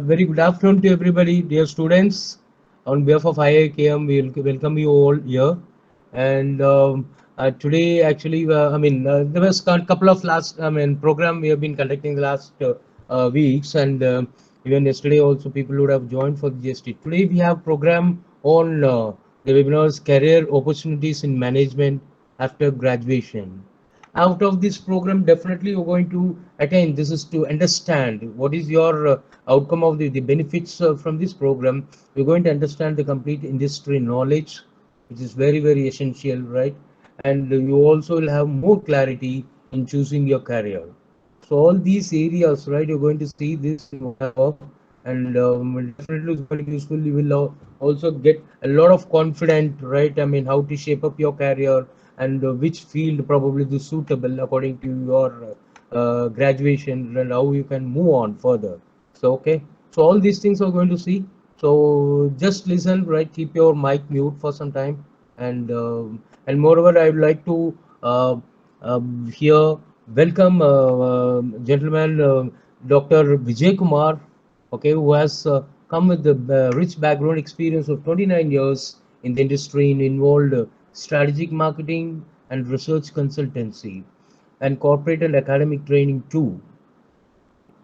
Very good afternoon to everybody, dear students. On behalf of IIKM, we welcome you all here. And today, actually, there was a couple of program we have been conducting the last weeks, and even yesterday also people would have joined for the GST. Today we have program on the webinars, career opportunities in management after graduation. Out of this program, definitely you're going to attain. This is to understand what is your outcome of the benefits from this program. You're going to understand the complete industry knowledge, which is very, very essential, right? And you also will have more clarity in choosing your career. So all these areas, right, you're going to see this in one work, and definitely it's going to be useful. You will also get a lot of confidence, right? I mean, how to shape up your career and which field probably is suitable according to your graduation and how you can move on further. So okay, so all these things are going to see. So just listen, right? Keep your mic mute for some time, and moreover, I would like to hear welcome gentleman Dr. VijayKumar, okay, who has come with the rich background experience of 29 years in the industry and involved strategic marketing and research consultancy and corporate and academic training too.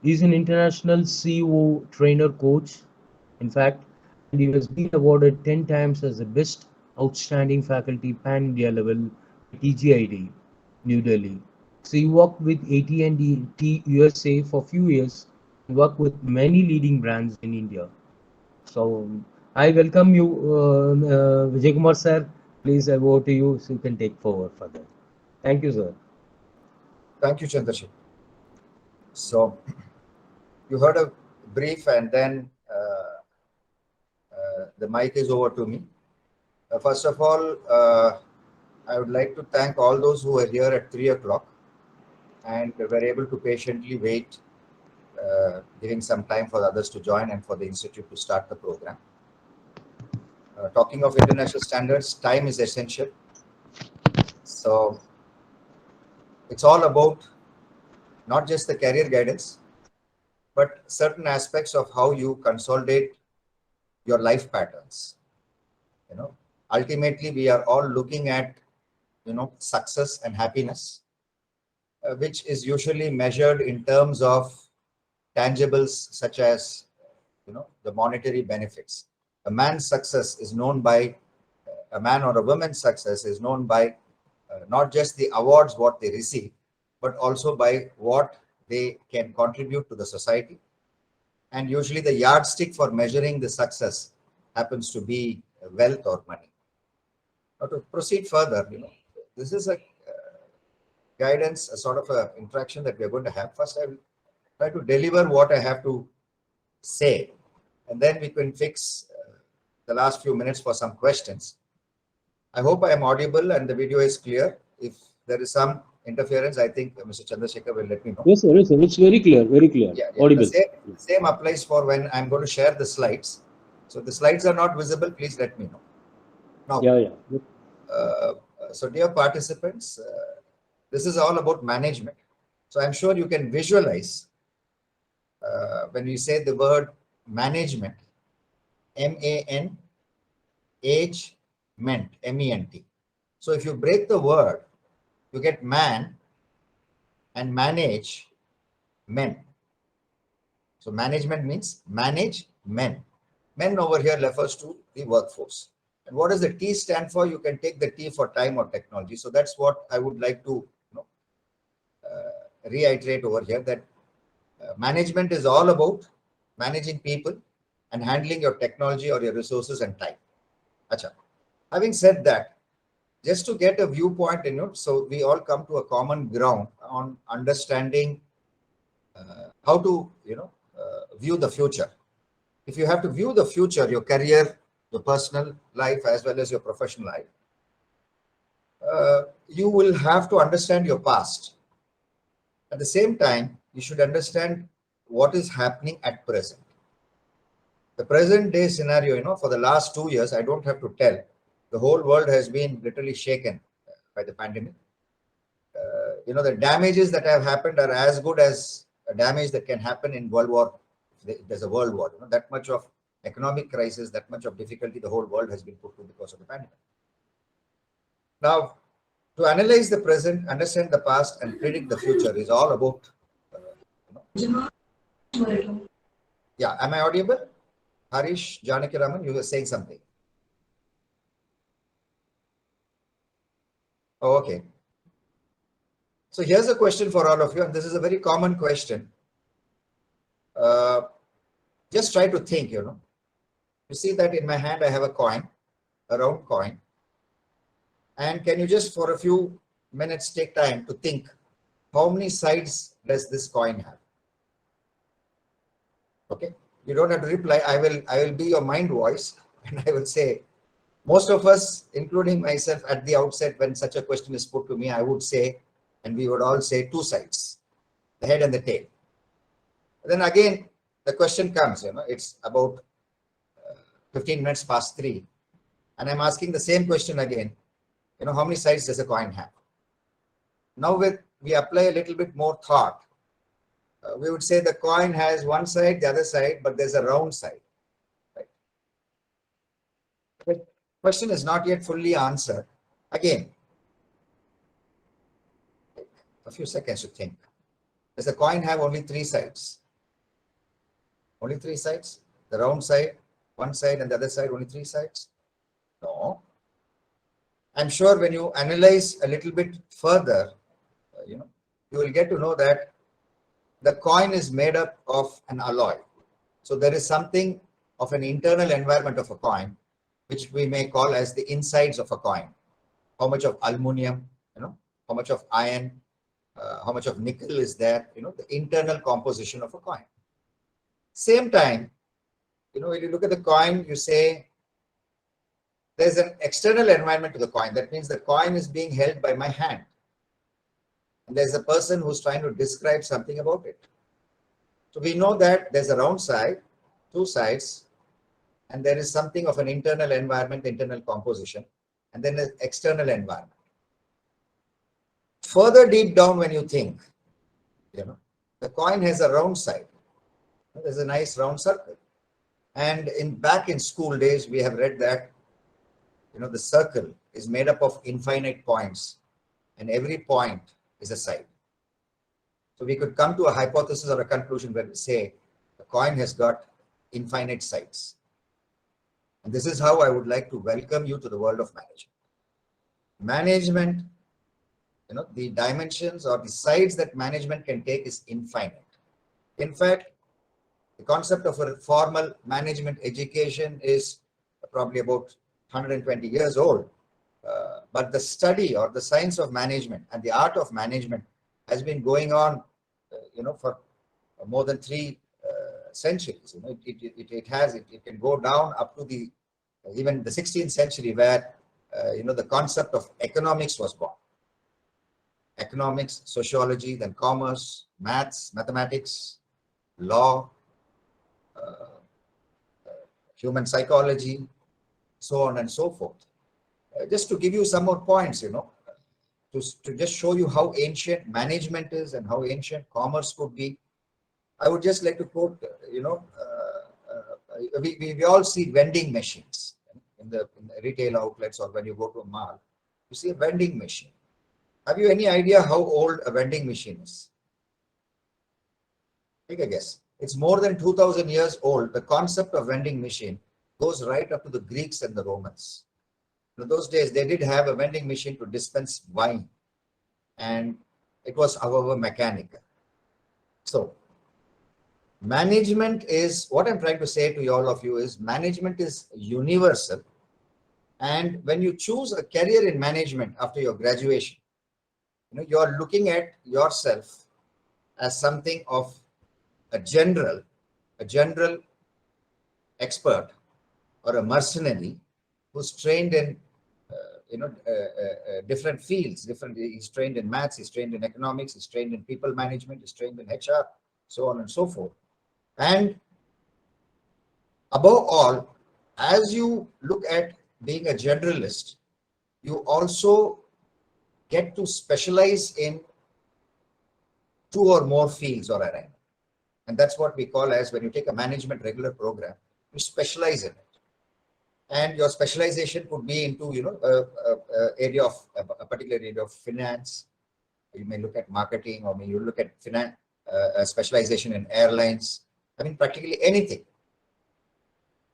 He's an international CEO trainer coach, in fact, and he has been awarded 10 times as the best outstanding faculty pan India level at TGID, New Delhi. So he worked with AT&T USA for a few years and worked with many leading brands in India. So I welcome you, Vijay Kumar sir. Please, I go to you so you can take forward further. Thank you, sir. Thank you, Chandrasekhar. So, you heard a brief, and then the mic is over to me. First of all, I would like to thank all those who were here at 3 o'clock and were able to patiently wait, giving some time for others to join and for the Institute to start the program. Talking of international standards, time is essential. So, it's all about not just the career guidance, but certain aspects of how you consolidate your life patterns. Ultimately, we are all looking at, success and happiness, which is usually measured in terms of tangibles such as, the monetary benefits. A man's success is known by, a man or a woman's success is known by not just the awards what they receive, but also by what they can contribute to the society. And usually the yardstick for measuring the success happens to be wealth or money. Now to proceed further, this is a guidance, a sort of a interaction that we're going to have. First, I will try to deliver what I have to say, and then we can fix the last few minutes for some questions. I hope I am audible and the video is clear. If there is some interference, I think Mr. Chandrasekhar will let me know. Yes, sir. Yes, sir. It's very clear. Very clear. Yeah. Audible. The same applies for when I'm going to share the slides. So if the slides are not visible, please let me know. Now, so dear participants, this is all about management. So I'm sure you can visualize when we say the word management, M-A-N-H-ment, M-E-N-T. So if you break the word, you get man and manage men. So management means manage men. Men over here refers to the workforce. And what does the T stand for? You can take the T for time or technology. So that's what I would like to reiterate over here, that management is all about managing people and handling your technology or your resources and time. Achha. Having said that, just to get a viewpoint, so we all come to a common ground on understanding how to, view the future. If you have to view the future, your career, your personal life, as well as your professional life, you will have to understand your past. At the same time, you should understand what is happening at present. The present day scenario, for the last 2 years, I don't have to tell, the whole world has been literally shaken by the pandemic. The damages that have happened are as good as a damage that can happen in World War there's a world war. That much of economic crisis, that much of difficulty the whole world has been put to because of the pandemic. Now, to analyze the present, understand the past, and predict the future is all about. Yeah, am I audible? Harish Janakiraman, you were saying something. Oh, okay. So here's a question for all of you, and this is a very common question. Just try to think, You see that in my hand I have a coin, a round coin. And can you just for a few minutes take time to think, how many sides does this coin have? Okay, you don't have to reply. I will be your mind voice, and I will say, most of us, including myself, at the outset, when such a question is put to me, I would say, and we would all say, two sides, the head and the tail. Then again, the question comes, it's about 15 minutes past 3, and I'm asking the same question again. How many sides does a coin have? Now, we apply a little bit more thought. We would say the coin has one side, the other side, but there's a round side. Right? The question is not yet fully answered. Again, a few seconds to think. Does the coin have only 3 sides? Only 3 sides? The round side, one side, and the other side, only 3 sides? No. I'm sure when you analyze a little bit further, you will get to know that the coin is made up of an alloy. So there is something of an internal environment of a coin, which we may call as the insides of a coin. How much of aluminum, how much of iron, how much of nickel is there, the internal composition of a coin. Same time, when you look at the coin, you say there's an external environment to the coin. That means the coin is being held by my hand. And there's a person who's trying to describe something about it. So we know that there's a round side, 2 sides, and there is something of an internal environment, internal composition, and then an external environment. Further deep down, when you think, the coin has a round side. There's a nice round circle. And back in school days, we have read that, the circle is made up of infinite points, and every point is a side. So we could come to a hypothesis or a conclusion where we say the coin has got infinite sides. And this is how I would like to welcome you to the world of management. Management, the dimensions or the sides that management can take is infinite. In fact, the concept of a formal management education is probably about 120 years old. But the study or the science of management and the art of management has been going on, for more than 3 centuries. It can go down up to even the 16th century, where the concept of economics was born. Economics, sociology, then commerce, mathematics, law, human psychology, so on and so forth. Just to give you some more points, to just show you how ancient management is and how ancient commerce could be. I would just like to quote, we all see vending machines in the retail outlets, or when you go to a mall, you see a vending machine. Have you any idea how old a vending machine is? Take a guess. It's more than 2000 years old. The concept of vending machine goes right up to the Greeks and the Romans. In those days, they did have a vending machine to dispense wine, and it was, however, mechanical. So, management is, what I'm trying to say to all of you is, management is universal. And when you choose a career in management after your graduation, you're looking at yourself as something of a general expert or a mercenary who's trained in different fields. He's trained in maths, he's trained in economics, he's trained in people management, he's trained in HR, so on and so forth. And above all, as you look at being a generalist, you also get to specialize in 2 or more fields or arena. And that's what we call as, when you take a management regular program, you specialize in it. And your specialization could be into, area of a particular area of finance. You may look at marketing, or may you look at finance, specialization in airlines. I mean, practically anything.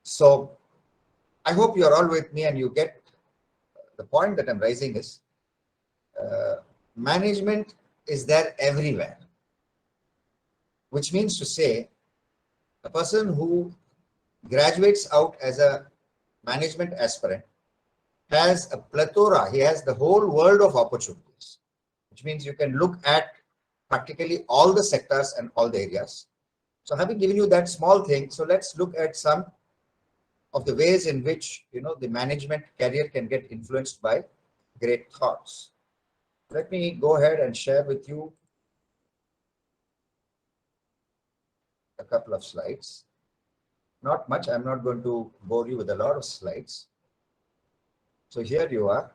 So I hope you're all with me and you get the point that I'm raising is management is there everywhere, which means to say a person who graduates out as a management aspirant has a plethora, he has the whole world of opportunities, which means you can look at practically all the sectors and all the areas. So having given you that small thing, so let's look at some of the ways in which, the management career can get influenced by great thoughts. Let me go ahead and share with you a couple of slides. Not much. I'm not going to bore you with a lot of slides. So here you are.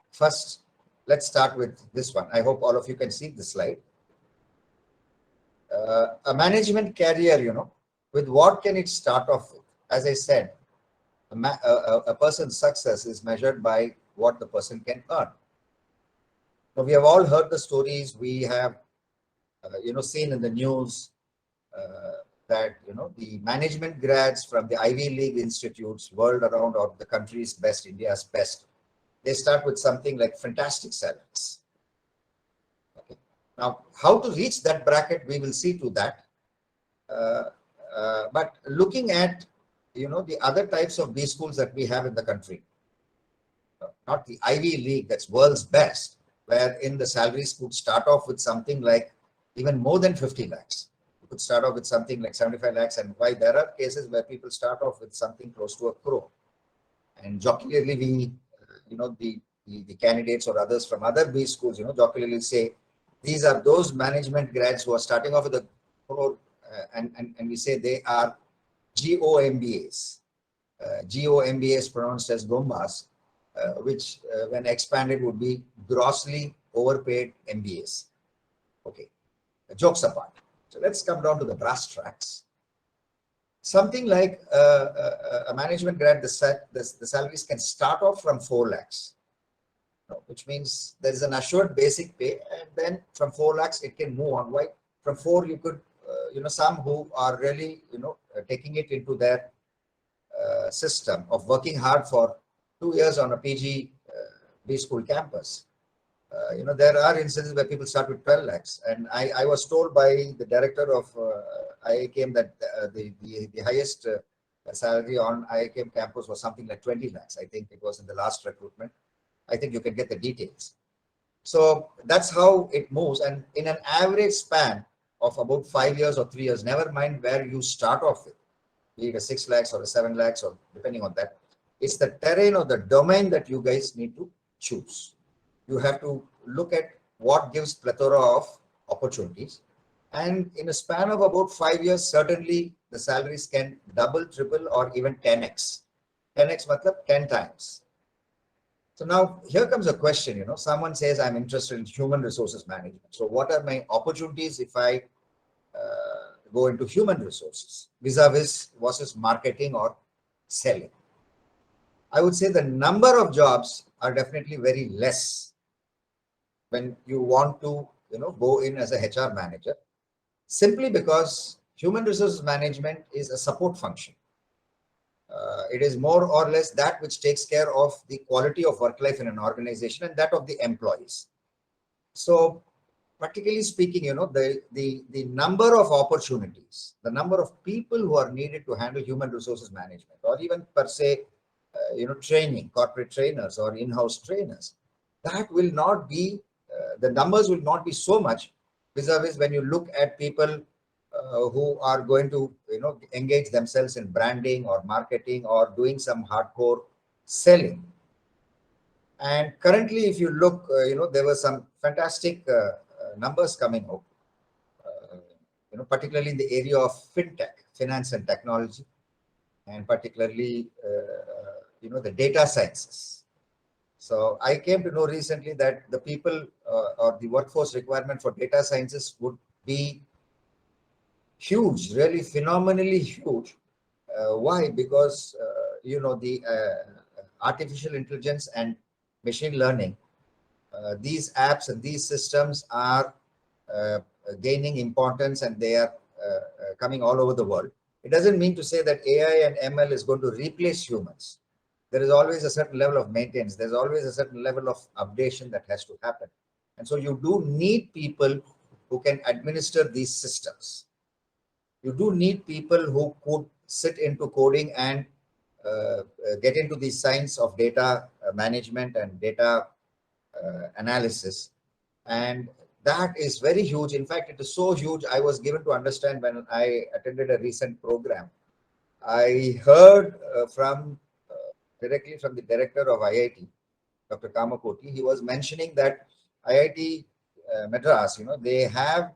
First, let's start with this one. I hope all of you can see the slide. A management career, with what can it start off with? As I said, a person's success is measured by what the person can earn. Now, we have all heard the stories. We have, seen in the news that, the management grads from the Ivy League institutes world around, or the country's best, India's best, they start with something like fantastic salaries. Okay. Now, how to reach that bracket, we will see to that. But looking at, the other types of B schools that we have in the country, not the Ivy League, that's world's best, wherein the salaries could start off with something like even more than 50 lakhs. You could start off with something like 75 lakhs. And why there are cases where people start off with something close to 1 crore. And jocularly, we, the candidates or others from other B schools, jocularly say, these are those management grads who are starting off with 1 crore, and we say they are GOMBAs. GOMBAs pronounced as Gombas, which when expanded would be grossly overpaid MBAs. Okay, jokes apart. So let's come down to the brass tracks. Something like a management grad, the salaries can start off from 4 lakhs, which means there is an assured basic pay, and then from 4 lakhs it can move on. Why? From 4 you could, some who are really, taking it into their system of working hard for 2 years on a PG B school campus. There are instances where people start with 12 lakhs. And I was told by the director of IIKM that the highest salary on IIKM campus was something like 20 lakhs. I think it was in the last recruitment. I think you can get the details. So that's how it moves. And in an average span of about 5 years or 3 years, never mind where you start off with, be it a 6 lakhs or a 7 lakhs, or depending on that, it's the terrain or the domain that you guys need to choose. You have to look at what gives plethora of opportunities. And in a span of about 5 years, certainly the salaries can double, triple, or even 10x. 10x matlab 10 times. So now here comes a question, someone says, I'm interested in human resources management. So what are my opportunities if I go into human resources versus marketing or selling? I would say the number of jobs are definitely very less when you want to, go in as a HR manager, simply because human resources management is a support function. It is more or less that which takes care of the quality of work life in an organization and that of the employees. So practically speaking, the number of opportunities, the number of people who are needed to handle human resources management, or even per se, training, corporate trainers or in-house trainers, that will not be, the numbers will not be so much vis-a-vis when you look at people who are going to, engage themselves in branding or marketing or doing some hardcore selling. And currently, if you look, there were some fantastic numbers coming out, particularly in the area of fintech, finance and technology, and particularly, the data sciences. So I came to know recently that the people or the workforce requirement for data sciences would be huge, really phenomenally huge. Why? Because the artificial intelligence and machine learning, these apps and these systems are gaining importance, and they are coming all over the world. It doesn't mean to say that AI and ML is going to replace humans. There is always a certain level of maintenance. There's always a certain level of updation that has to happen. And so you do need people who can administer these systems. You do need people who could sit into coding and get into the science of data management and data analysis. And that is very huge. In fact, it is so huge, I was given to understand when I attended a recent program. I heard directly from the director of IIT, Dr. Kamakoti. He was mentioning that IIT Madras, they have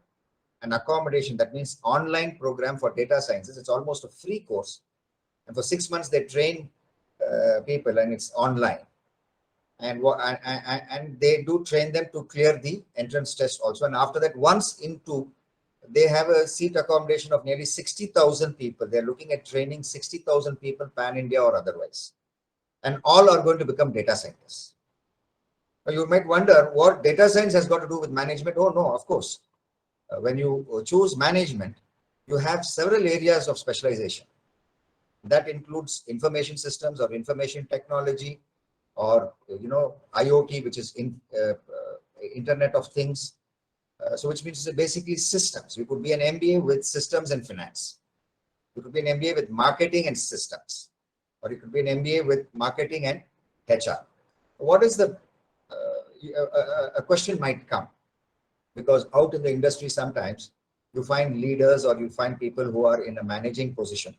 an accommodation, that means online program for data sciences. It's almost a free course. And for 6 months, they train people, and it's online. And they do train them to clear the entrance test also. And after that, once into, they have a seat accommodation of nearly 60,000 people. They're looking at training 60,000 people, pan-India or otherwise. And all are going to become data scientists. Now, you might wonder what data science has got to do with management. Oh, no, of course. When you choose management, you have several areas of specialization. That includes information systems or information technology, or IoT, which is Internet of Things. So which means basically systems. You could be an MBA with systems and finance. You could be an MBA with marketing and systems, or you could be an MBA with marketing and HR. What is the a question might come, because out in the industry sometimes you find leaders or you find people who are in a managing position,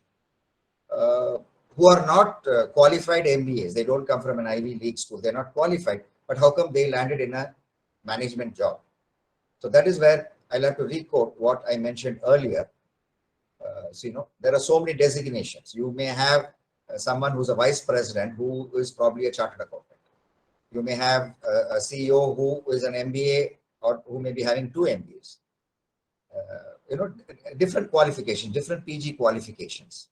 who are not qualified MBAs. They don't come from an Ivy League school. They're not qualified. But how come they landed in a management job? So that is where I'll have to re-quote what I mentioned earlier. There are so many designations. You may have someone who's a vice president who is probably a chartered accountant. You may have a CEO who is an MBA, or who may be having 2 MBAs. Different qualifications, different PG qualifications.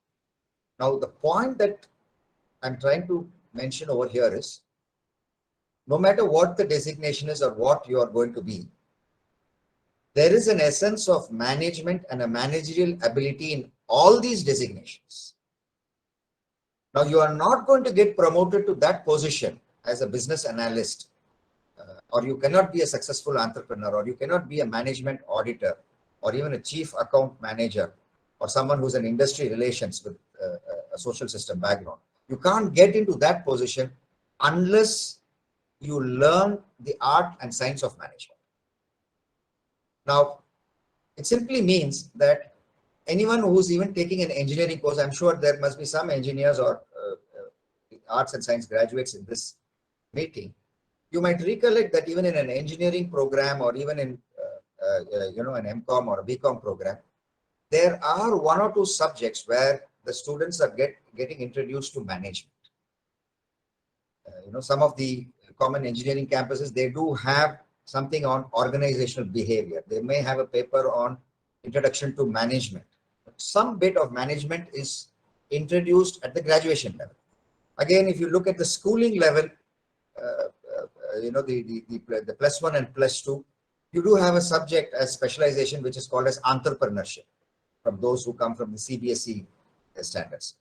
Now, the point that I'm trying to mention over here is, no matter what the designation is or what you are going to be, there is an essence of management and a managerial ability in all these designations. Now, you are not going to get promoted to that position as a business analyst, or you cannot be a successful entrepreneur, or you cannot be a management auditor, or even a chief account manager, or someone who's an industry relations with a social system background. You can't get into that position unless you learn the art and science of management. Now, it simply means that anyone who's even taking an engineering course, I'm sure there must be some engineers or arts and science graduates in this meeting. You might recollect that even in an engineering program, or even in an MCOM or a BCom program, there are 1 or 2 subjects where the students are getting introduced to management. Some of the common engineering campuses, they do have something on organizational behavior. They may have a paper on introduction to management. Some bit of management is introduced at the graduation level. Again, if you look at the schooling level, the +1 and +2, you do have a subject as specialization, which is called as entrepreneurship, from those who come from the CBSE standards,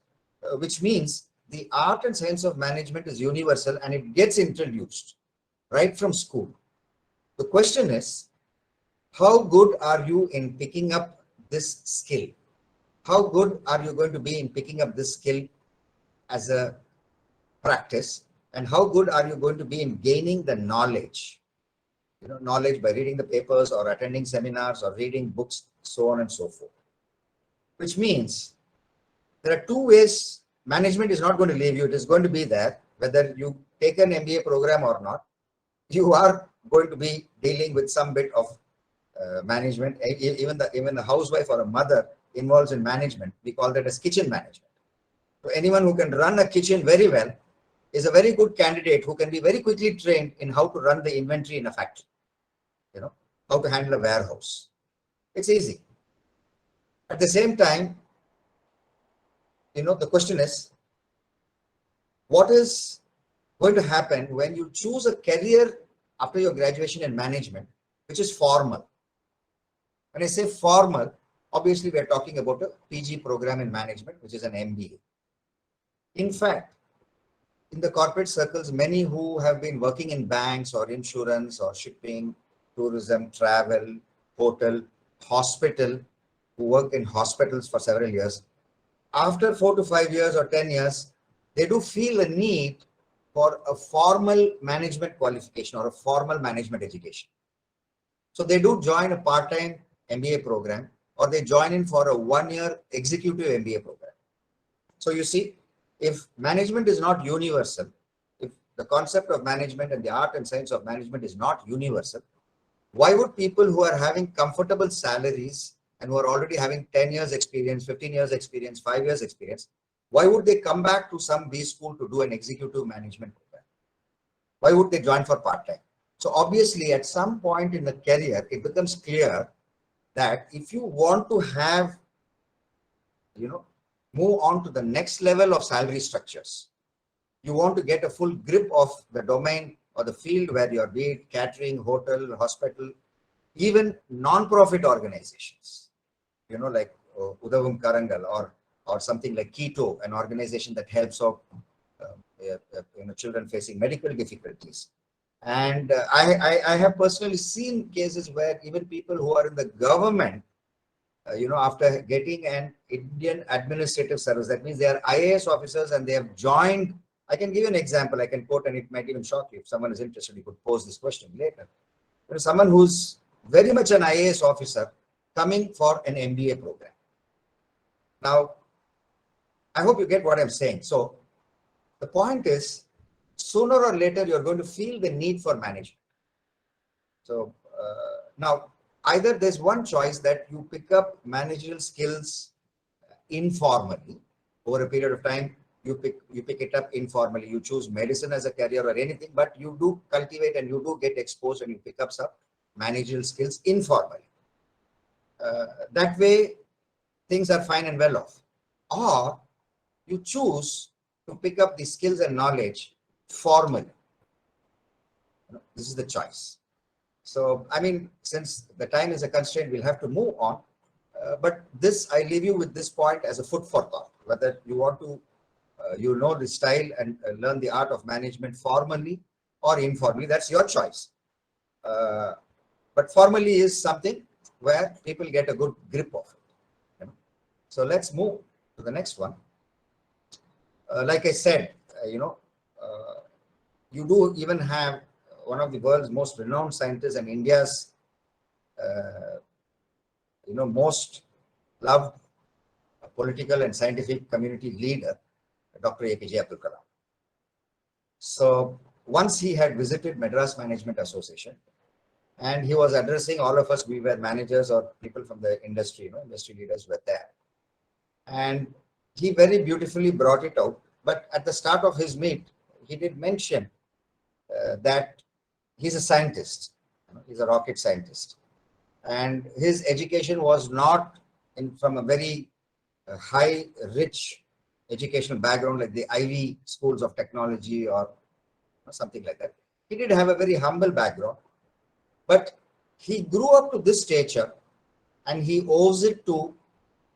which means the art and science of management is universal, and it gets introduced right from school. The question is, how good are you in picking up this skill? How good are you going to be in picking up this skill as a practice? And how good are you going to be in gaining the knowledge? Knowledge by reading the papers or attending seminars or reading books, so on and so forth. Which means there are 2 ways. Management is not going to leave you. It is going to be there. Whether you take an MBA program or not, you are going to be dealing with some bit of management. Even the housewife or a mother involved in management, we call that as kitchen management. So anyone who can run a kitchen very well is a very good candidate who can be very quickly trained in how to run the inventory in a factory. how to handle a warehouse. It's easy. At the same time, the question is, what is going to happen when you choose a career after your graduation in management, which is formal? When I say formal, obviously we are talking about a PG program in management, which is an MBA. In fact, in the corporate circles, many who have been working in banks or insurance or shipping, tourism, travel, hotel, hospital, who worked in hospitals for several years, after 4 to 5 years or 10 years, they do feel a need for a formal management qualification or a formal management education. So they do join a part-time MBA program, or they join in for a 1-year executive MBA program. So you see, if management is not universal, if the concept of management and the art and science of management is not universal, why would people who are having comfortable salaries and who are already having 10 years experience, 15 years experience, 5 years experience, why would they come back to some B school to do an executive management program? Why would they join for part-time? So obviously at some point in the career, it becomes clear that if you want to have, move on to the next level of salary structures, you want to get a full grip of the domain or the field where you're, be it catering, hotel, hospital, even non-profit organizations, like Udavum Karangal or something like Keto, an organization that helps out children facing medical difficulties. And I have personally seen cases where even people who are in the government, after getting an Indian administrative service, that means they are IAS officers and they have joined. I can give you an example. I can quote, and it might even shock you. If someone is interested, you could pose this question later. Someone who's very much an IAS officer coming for an MBA program. Now, I hope you get what I'm saying. So the point is, sooner or later, you're going to feel the need for management. So now, either there's one choice that you pick up managerial skills informally over a period of time. You pick it up informally. You choose medicine as a career or anything, but you do cultivate and you do get exposed and you pick up some managerial skills informally. That way, things are fine and well off. Or you choose to pick up the skills and knowledge formally. This is the choice. So, I mean, since the time is a constraint, we'll have to move on. But this, I leave you with this point as a food for thought, whether you want to, the style and learn the art of management formally or informally, that's your choice. But formally is something where people get a good grip of it. So let's move to the next one. Like I said, you do even have one of the world's most renowned scientists and India's, most loved political and scientific community leader, Dr. APJ Abdul Kalam. So once he had visited Madras Management Association and he was addressing all of us, we were managers or people from the industry, industry leaders were there. And he very beautifully brought it out. But at the start of his meet, he did mention that he's a scientist, he's a rocket scientist. And his education was not from a very high, rich educational background like the Ivy schools of technology or something like that. He did have a very humble background, but he grew up to this stature and he owes it to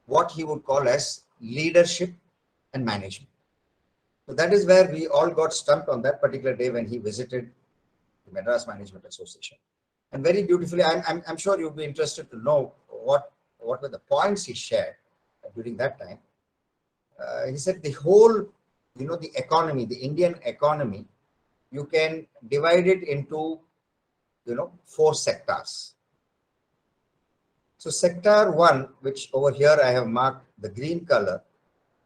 what he would call as leadership and management. So that is where we all got stumped on that particular day when he visited the Madras Management Association. And very beautifully, I'm sure you'll be interested to know what were the points he shared during that time. He said the whole, the economy, the Indian economy, you can divide it into, 4 sectors. So sector 1, which over here I have marked the green color,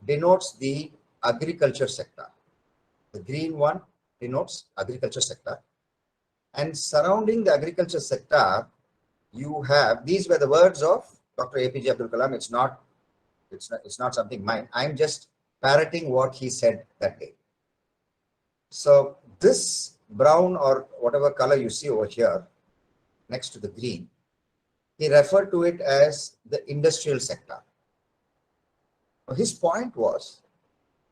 denotes the agriculture sector. The green one denotes agriculture sector. And surrounding the agriculture sector, you have, these were the words of Dr. APJ Abdul Kalam. It's not something mine. I'm just parroting what he said that day. So this brown or whatever color you see over here next to the green, he referred to it as the industrial sector. His point was,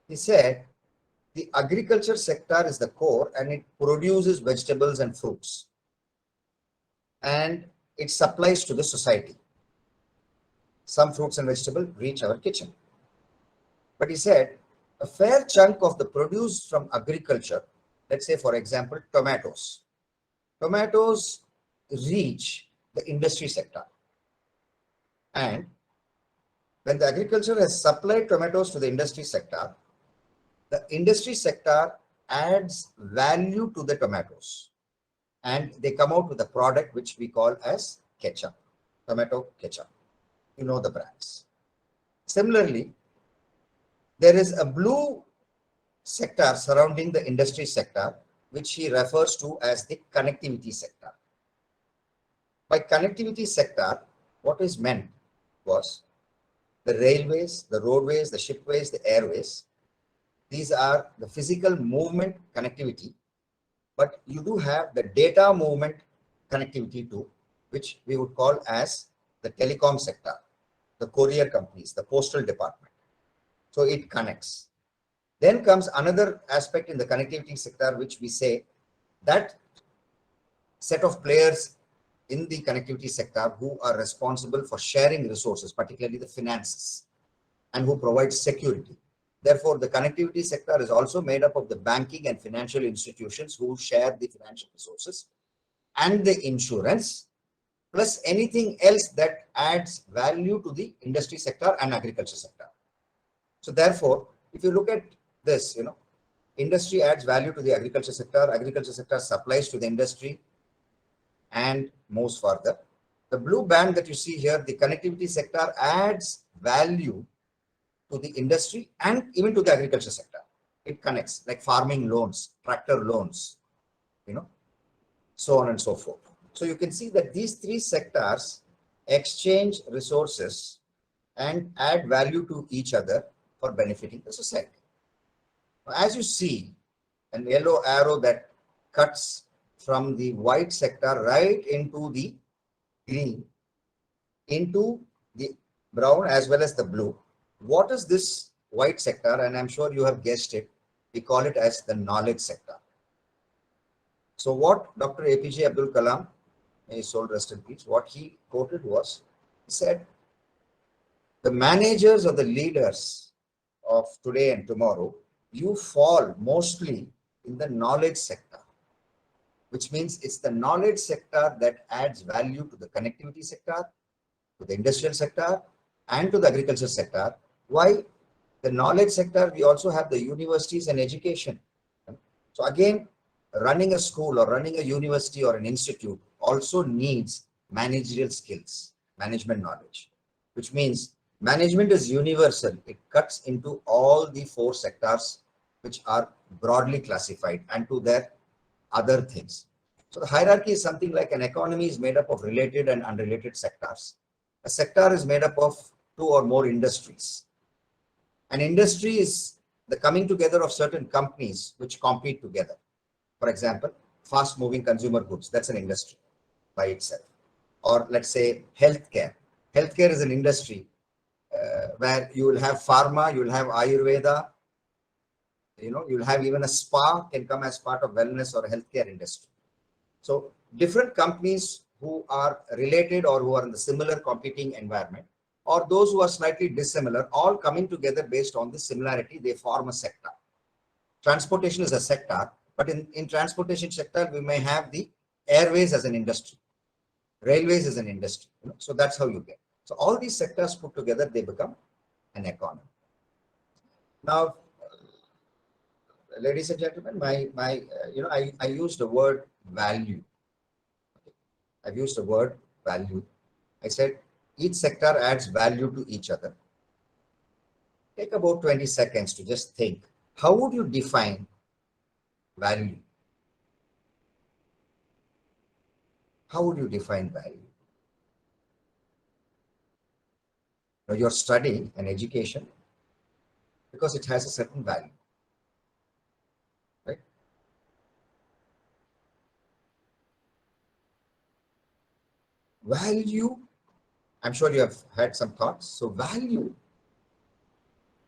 he said, the agriculture sector is the core and it produces vegetables and fruits. And it supplies to the society. Some fruits and vegetables reach our kitchen. But he said, a fair chunk of the produce from agriculture, let's say, for example, tomatoes. Tomatoes reach the industry sector. And when the agriculture has supplied tomatoes to the industry sector adds value to the tomatoes. And they come out with a product which we call as ketchup, tomato ketchup. You know the brands. Similarly, there is a blue sector surrounding the industry sector, which he refers to as the connectivity sector. By connectivity sector, what is meant was the railways, the roadways, the shipways, the airways. These are the physical movement connectivity, but you do have the data movement connectivity too, which we would call as the telecom sector, the courier companies, the postal department. So it connects. Then comes another aspect in the connectivity sector, which we say that set of players in the connectivity sector who are responsible for sharing resources, particularly the finances, and who provide security. Therefore, the connectivity sector is also made up of the banking and financial institutions who share the financial resources and the insurance, plus anything else that adds value to the industry sector and agriculture sector. So therefore, if you look at this, industry adds value to the agriculture sector supplies to the industry and moves further. The blue band that you see here, the connectivity sector adds value to the industry and even to the agriculture sector. It connects, like farming loans, tractor loans, so on and so forth. So you can see that these three sectors exchange resources and add value to each other for benefiting the society. As you see, an yellow arrow that cuts from the white sector right into the green, into the brown as well as the blue. What is this white sector? And I'm sure you have guessed it. We call it as the knowledge sector. So what Dr. APJ Abdul Kalam, may his soul rest in peace, what he quoted was, he said, the managers or the leaders of today and tomorrow, you fall mostly in the knowledge sector, which means it's the knowledge sector that adds value to the connectivity sector, to the industrial sector, and to the agriculture sector. Why? The knowledge sector, we also have the universities and education. So again, running a school or running a university or an institute also needs managerial skills, management knowledge, which means management is universal. It cuts into all the four sectors which are broadly classified and to their other things. So the hierarchy is something like an economy is made up of related and unrelated sectors. A sector is made up of two or more industries. An industry is the coming together of certain companies which compete together. For example, fast moving consumer goods, that's an industry by itself. Or let's say healthcare. Healthcare is an industry where you will have pharma, you will have Ayurveda, you'll have even a spa can come as part of wellness or healthcare industry. So different companies who are related or who are in the similar competing environment, or those who are slightly dissimilar, all coming together based on the similarity, they form a sector. Transportation is a sector, but in transportation sector, we may have the airways as an industry, railways as an industry. So that's how you get. So all these sectors put together, they become an economy. Now, ladies and gentlemen, I used the word value. I've used the word value. I said each sector adds value to each other. Take about 20 seconds to just think. How would you define value? How would you define value? Now, you're studying an education because it has a certain value, right? value, I'm sure you have had some thoughts. So value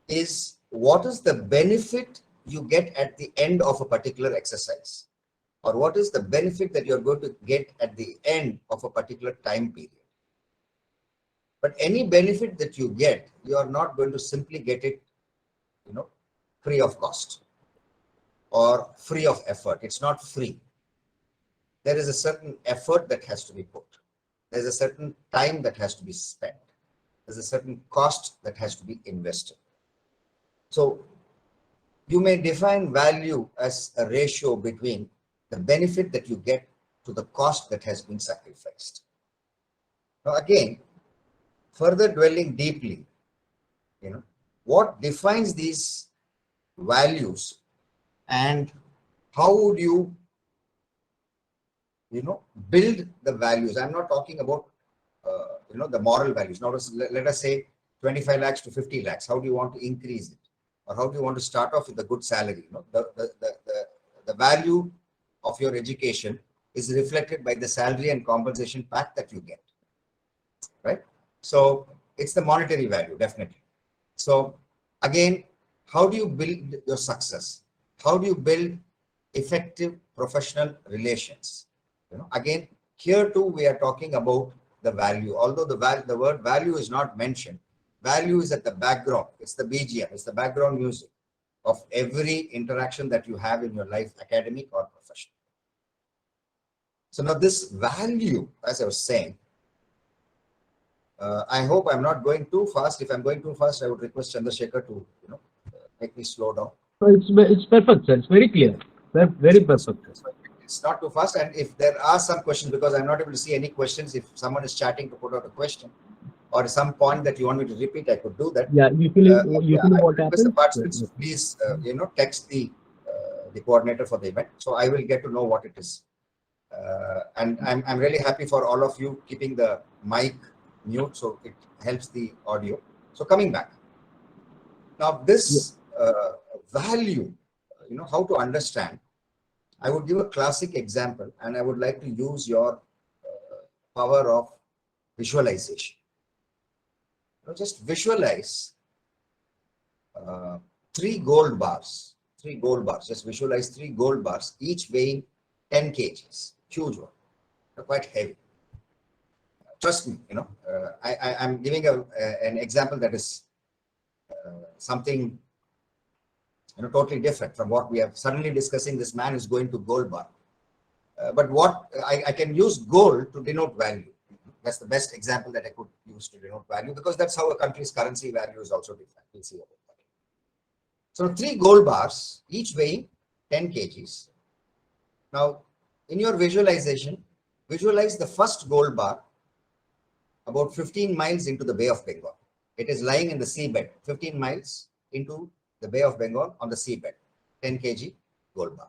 is what is the benefit you get at the end of a particular exercise, or what is the benefit that you're going to get at the end of a particular time period. But any benefit that you get, you are not going to simply get it, free of cost or free of effort. It's not free. There is a certain effort that has to be put. There's a certain time that has to be spent. There's a certain cost that has to be invested. So you may define value as a ratio between the benefit that you get to the cost that has been sacrificed. Now again, further dwelling deeply, what defines these values and how would you, build the values? I'm not talking about, the moral values. Now let us say 25 lakhs to 50 lakhs. How do you want to increase it? Or how do you want to start off with a good salary? The value of your education is reflected by the salary and compensation pack that you get, right? So it's the monetary value, definitely. So again, how do you build your success? How do you build effective professional relations? Again, here too, we are talking about the value. Although the word value is not mentioned, value is at the background. It's the BGM. It's the background music of every interaction that you have in your life, academic or professional. So now this value, as I was saying, I hope I'm not going too fast. If I'm going too fast, I would request Chandrasekhar to, make me slow down. It's perfect, sir. It's very clear. Very perfect. It's not too fast. And if there are some questions, because I'm not able to see any questions, if someone is chatting to put out a question or some point that you want me to repeat, I could do that. Yeah, usually what happens? The participants, please, text the coordinator for the event, so I will get to know what it is. And I'm really happy for all of you keeping the mic mute, so it helps the audio. So coming back now, this value, how to understand. I would give a classic example, and I would like to use your power of visualization. Just visualize 3 gold bars. 3 gold bars. Just visualize 3 gold bars, each weighing 10 kgs. Huge one. They're quite heavy. Trust me, I'm giving an example that is something totally different from what we are suddenly discussing. This man is going to gold bar. But what I can use gold to denote value. That's the best example that I could use to denote value, because that's how a country's currency value is also defined. We'll see about that. So 3 gold bars, each weighing 10 kgs. Now, in your visualization, visualize the first gold bar about 15 miles into the Bay of Bengal. It is lying in the seabed, 15 miles into the Bay of Bengal on the seabed, 10 kg gold bar.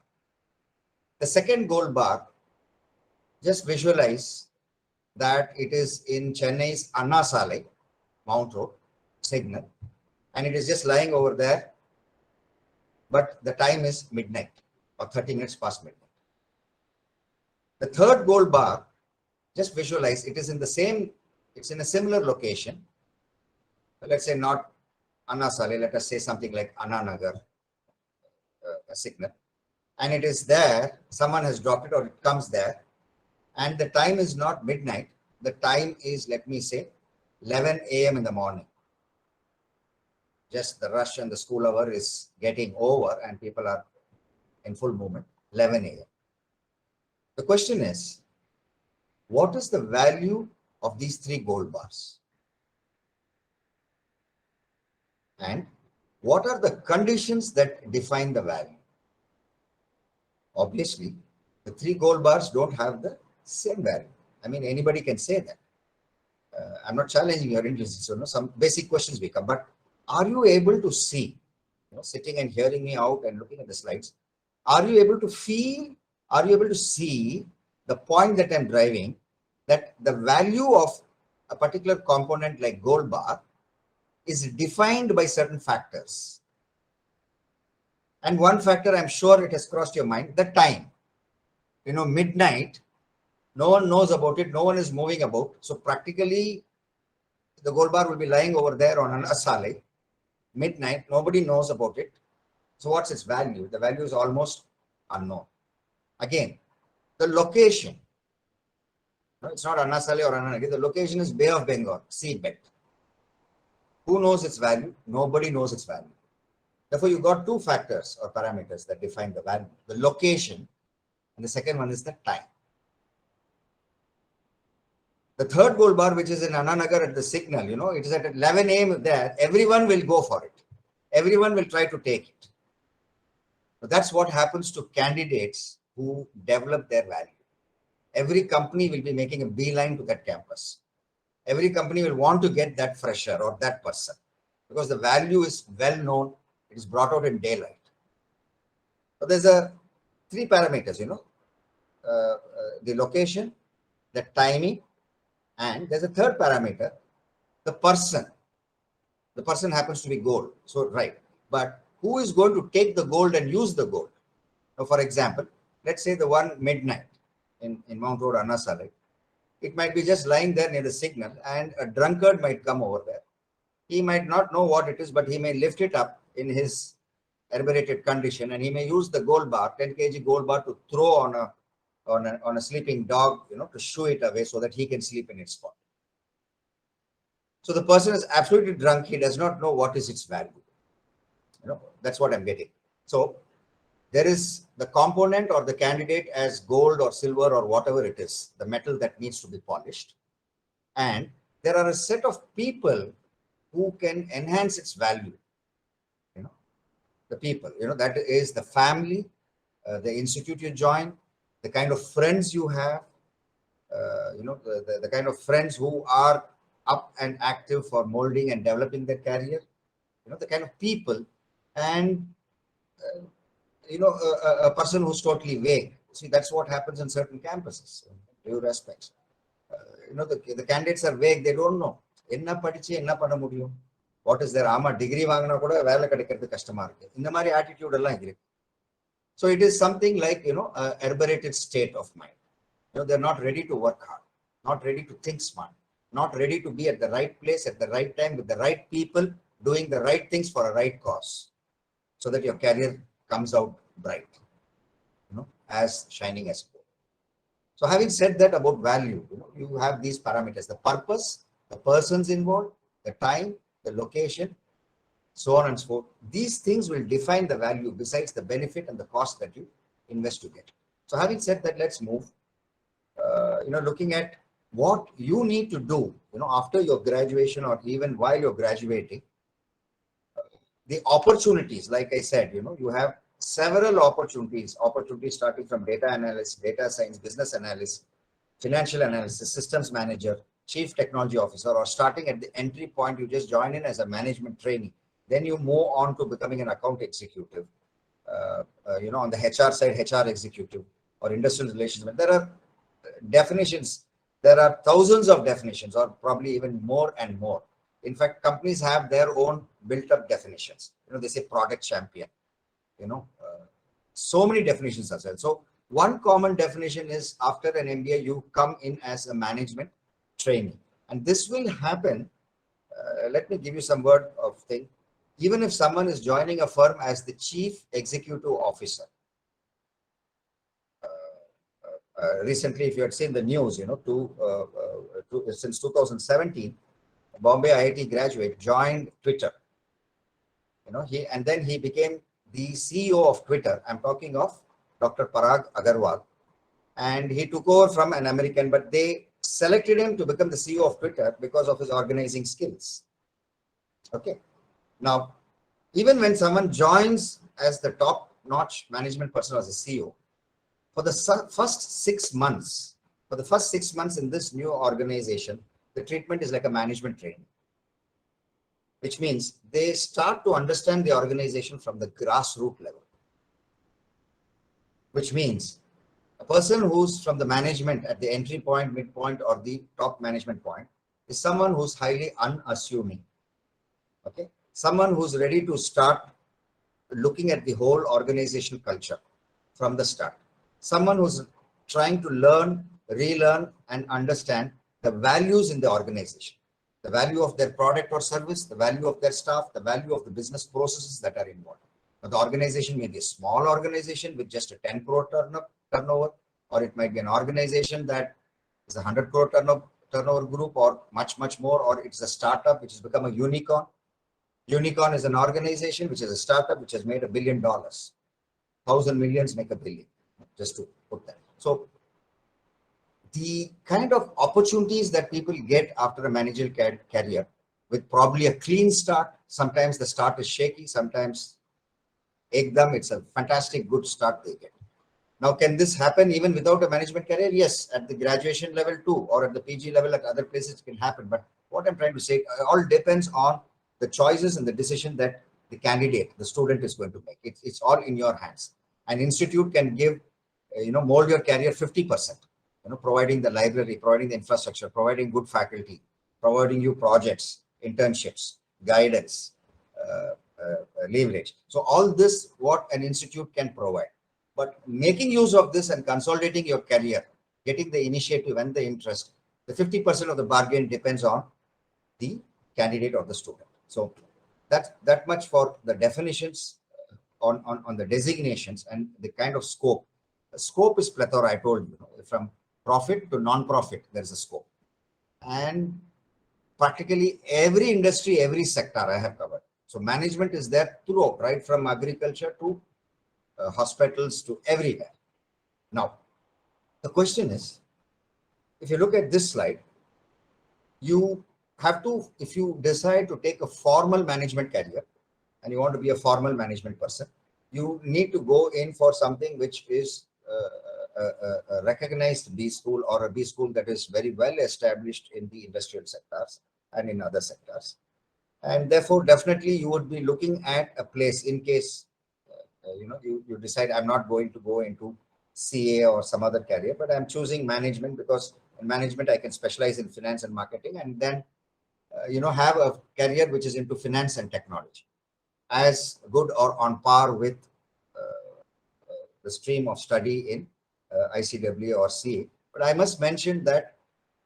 The second gold bar, just visualize that it is in Chennai's Anna Salai, Mount Road, signal, and it is just lying over there, but the time is midnight or 30 minutes past midnight. The third gold bar, just visualize it is in the same, it's in a similar location. Let's say not Anna Salai, let us say something like Anna Nagar, a signal, and it is there, someone has dropped it or it comes there, and the time is not midnight, the time is, let me say, 11 a.m. in the morning. Just the rush and the school hour is getting over and people are in full movement, 11 a.m. The question is, what is the value of these 3 gold bars? And what are the conditions that define the value? Obviously, the 3 gold bars don't have the same value. I mean, anybody can say that. I'm not challenging your interest. So, some basic questions become, but are you able to see, sitting and hearing me out and looking at the slides, are you able to feel, are you able to see the point that I'm driving, that the value of a particular component like gold bar is defined by certain factors? And one factor, I'm sure it has crossed your mind, the time. Midnight No one knows about it. No one is moving about. So practically, the gold bar will be lying over there on an asale, midnight. Nobody knows about it. So what's its value? The value is almost unknown. Again, the location. No, it's not Anasale or Ananagi. The location is Bay of Bengal, seabed. Who knows its value? Nobody knows its value. Therefore, you got two factors or parameters that define the value. The location, and the second one is the time. The third gold bar, which is in Ananagar at the signal, it is at 11 a.m. there. Everyone will go for it. Everyone will try to take it. So that's what happens to candidates who develop their value. Every company will be making a beeline to that campus. Every company will want to get that fresher or that person because the value is well known. It is brought out in daylight. So there's three parameters, the location, the timing, and there's a third parameter, the person. The person happens to be gold. So, right. But who is going to take the gold and use the gold? Now, for example, let's say the one midnight in Mount Road, Annasale. It might be just lying there near the signal and a drunkard might come over there. He might not know what it is, but he may lift it up in his inebriated condition and he may use the gold bar, 10 kg gold bar, to throw on a sleeping dog, to shoo it away so that he can sleep in its spot. So the person is absolutely drunk. He does not know what is its value. That's what I'm getting. So there is the component or the candidate as gold or silver or whatever it is, the metal that needs to be polished. And there are a set of people who can enhance its value. The people, that is the family, the institute you join, the kind of friends you have, the kind of friends who are up and active for molding and developing their career, the kind of people, and a person who's totally vague. See, that's what happens in certain campuses, in due respects. The candidates are vague. They don't know. Enna padiche, enna panna mudiyum. What is their ama degree vaangana kuda vela kadikkiradhu kashtamā irukku. Indha mari attitude ella irukku. So it is something like, a arborated state of mind. They're not ready to work hard, not ready to think smart, not ready to be at the right place at the right time with the right people, doing the right things for a right cause, so that your career comes out bright, as shining as gold. So having said that about value, you have these parameters: the purpose, the persons involved, the time, the location, so on and so forth. These things will define the value besides the benefit and the cost that you invest to get. So having said that, let's move, looking at what you need to do, after your graduation or even while you're graduating. The opportunities, like I said, you have several opportunities starting from data analyst, data science, business analyst, financial analyst, systems manager, chief technology officer, or starting at the entry point, you just join in as a management trainee. Then you move on to becoming an account executive, on the HR side, HR executive or industrial relations. There are definitions. There are thousands of definitions, or probably even more and more. In fact, companies have their own built-up definitions. They say product champion. So many definitions as well. So one common definition is after an MBA, you come in as a management trainee, and this will happen. Let me give you some word of thing. Even if someone is joining a firm as the chief executive officer. Recently, if you had seen the news, since 2017, Bombay IIT graduate joined Twitter. And then he became the CEO of Twitter. I'm talking of Dr. Parag Agarwal, and he took over from an American, but they selected him to become the CEO of Twitter because of his organizing skills. Okay. Now, even when someone joins as the top-notch management person as a CEO, for the first 6 months, in this new organization, the treatment is like a management training, which means they start to understand the organization from the grassroots level. Which means a person who's from the management at the entry point, midpoint, or the top management point is someone who's highly unassuming. Okay, someone who's ready to start looking at the whole organizational culture from the start. Someone who's trying to learn relearn and understand the values in the organization, the value of their product or service, the value of their staff, the value of the business processes that are involved. Now, the organization may be a small organization with just a 10 crore turnover, or it might be an organization that is a 100 crore turnover group, or much, much more, or it's a startup which has become a unicorn. Unicorn is an organization which is a startup which has made $1 billion. 1,000 millions make $1 billion, just to put that. So the kind of opportunities that people get after a managerial career with probably a clean start, sometimes the start is shaky, sometimes ekdam, it's a fantastic good start they get. Now, can this happen even without a management career? Yes, at the graduation level too, or at the PG level at other places it can happen. But what I'm trying to say, it all depends on the choices and the decision that the candidate, the student is going to make. It's all in your hands. An institute can give, mold your career 50%, providing the library, providing the infrastructure, providing good faculty, providing you projects, internships, guidance, leverage. So all this, what an institute can provide. But making use of this and consolidating your career, getting the initiative and the interest, the 50% of the bargain depends on the candidate or the student. So that much for the definitions on the designations and the kind of scope. The scope is plethora, I told you, from profit to non-profit, there is a scope. And practically every industry, every sector I have covered. So management is there throughout, right from agriculture to hospitals to everywhere. Now, the question is, if you look at this slide, you have to, if you decide to take a formal management career and you want to be a formal management person, you need to go in for something which is a recognized B school, or a B school that is very well established in the industrial sectors and in other sectors. And therefore, definitely you would be looking at a place in case, you decide I'm not going to go into CA or some other career, but I'm choosing management because in management I can specialize in finance and marketing, and then have a career which is into finance and technology, as good or on par with the stream of study in ICW or CA. But I must mention that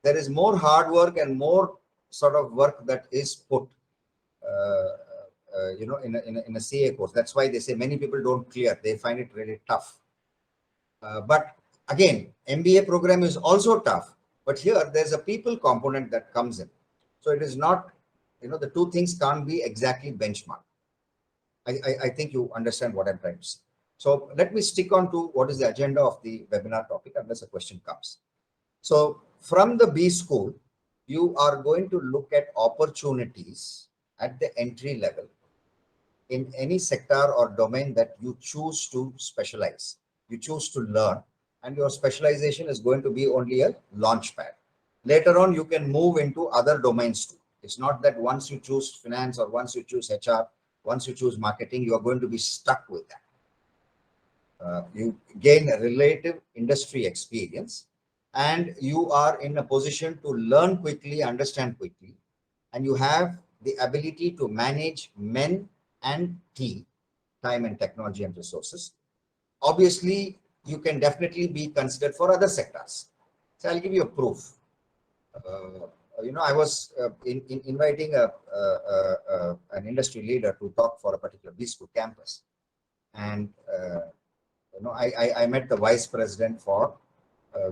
there is more hard work and more sort of work that is put in a CA course. That's why they say many people don't clear. They find it really tough. But again, MBA program is also tough. But here there's a people component that comes in. So it is not, the two things can't be exactly benchmarked. I think you understand what I'm trying to say. So let me stick on to what is the agenda of the webinar topic unless a question comes. So from the B school, you are going to look at opportunities at the entry level in any sector or domain that you choose to specialize, you choose to learn, and your specialization is going to be only a launch pad. Later on, you can move into other domains too. It's not that once you choose finance or once you choose HR, once you choose marketing, you are going to be stuck with that. You gain a relative industry experience, and you are in a position to learn quickly, understand quickly, and you have the ability to manage men and time and technology and resources. Obviously, you can definitely be considered for other sectors. So I'll give you a proof. I was inviting an industry leader to talk for a particular B school campus, and I met the vice president for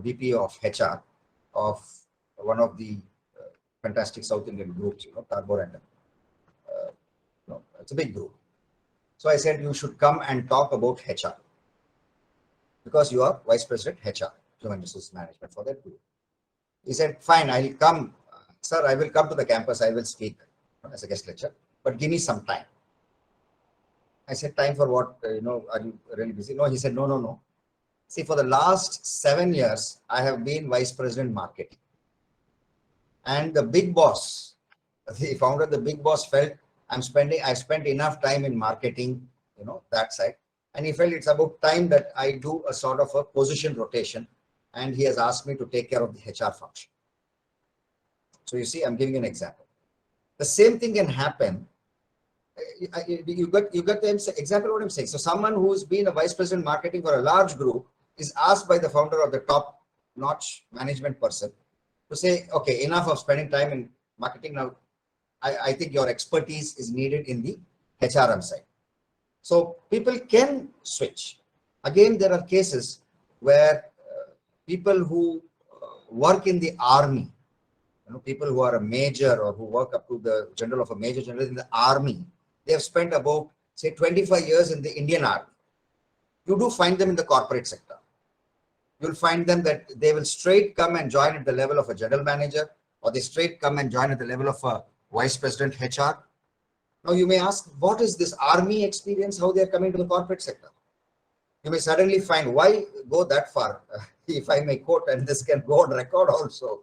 VP of HR of one of the fantastic South Indian groups, Carborandum. It's a big group. So I said, you should come and talk about HR because you are vice president HR, human resources management for that group. He said, fine, I'll come. Sir, I will come to the campus. I will speak as a guest lecturer, but give me some time. I said, time for what? Are you really busy? No, he said, no. See, for the last 7 years, I have been vice president marketing. And the big boss, the founder, the big boss felt I spent enough time in marketing, that side. And he felt it's about time that I do a sort of a position rotation. And he has asked me to take care of the HR function. So you see, I'm giving you an example. The same thing can happen. You got the example of what I'm saying. So someone who's been a vice president marketing for a large group is asked by the founder of the top, top-notch management person to say, okay, enough of spending time in marketing now. I think your expertise is needed in the HRM side. So people can switch. Again, there are cases where people who work in the army, people who are a major or who work up to the general of a major general in the army, they have spent about, say, 25 years in the Indian Army. You do find them in the corporate sector. You'll find them that they will straight come and join at the level of a general manager, or they straight come and join at the level of a vice president HR. Now you may ask, what is this army experience, how they are coming to the corporate sector? You may suddenly find, why go that far? If I may quote, and this can go on record also,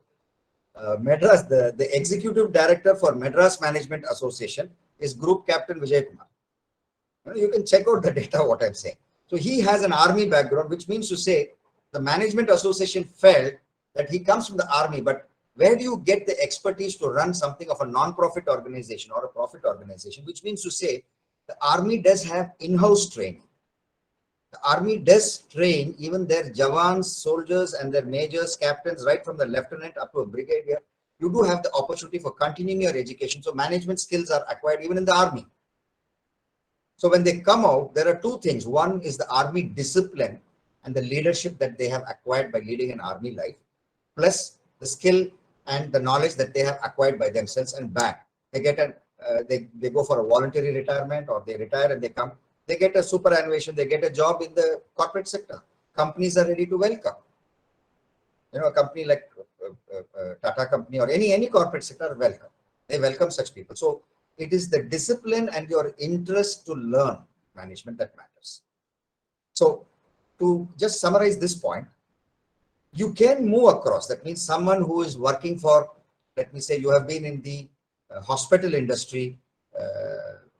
Madras, the executive director for Madras Management Association is Group Captain VijayKumar. You can check out the data, what I'm saying. So he has an army background, which means to say the Management Association felt that he comes from the army, but where do you get the expertise to run something of a non-profit organization or a profit organization, which means to say the army does have in-house training. The army does train even their Jawans, soldiers and their majors, captains, right from the lieutenant up to a brigadier. You do have the opportunity for continuing your education. So management skills are acquired even in the army. So when they come out, there are two things. One is the army discipline and the leadership that they have acquired by leading an army life, plus the skill and the knowledge that they have acquired by themselves, and back they get a they go for a voluntary retirement, or they retire and they come, they get a superannuation, they get a job in the corporate sector. Companies are ready to welcome. A company like Tata company or any corporate sector welcome. They welcome such people. So it is the discipline and your interest to learn management that matters. So to just summarize this point, you can move across. That means someone who is working for, let me say, you have been in the hospital industry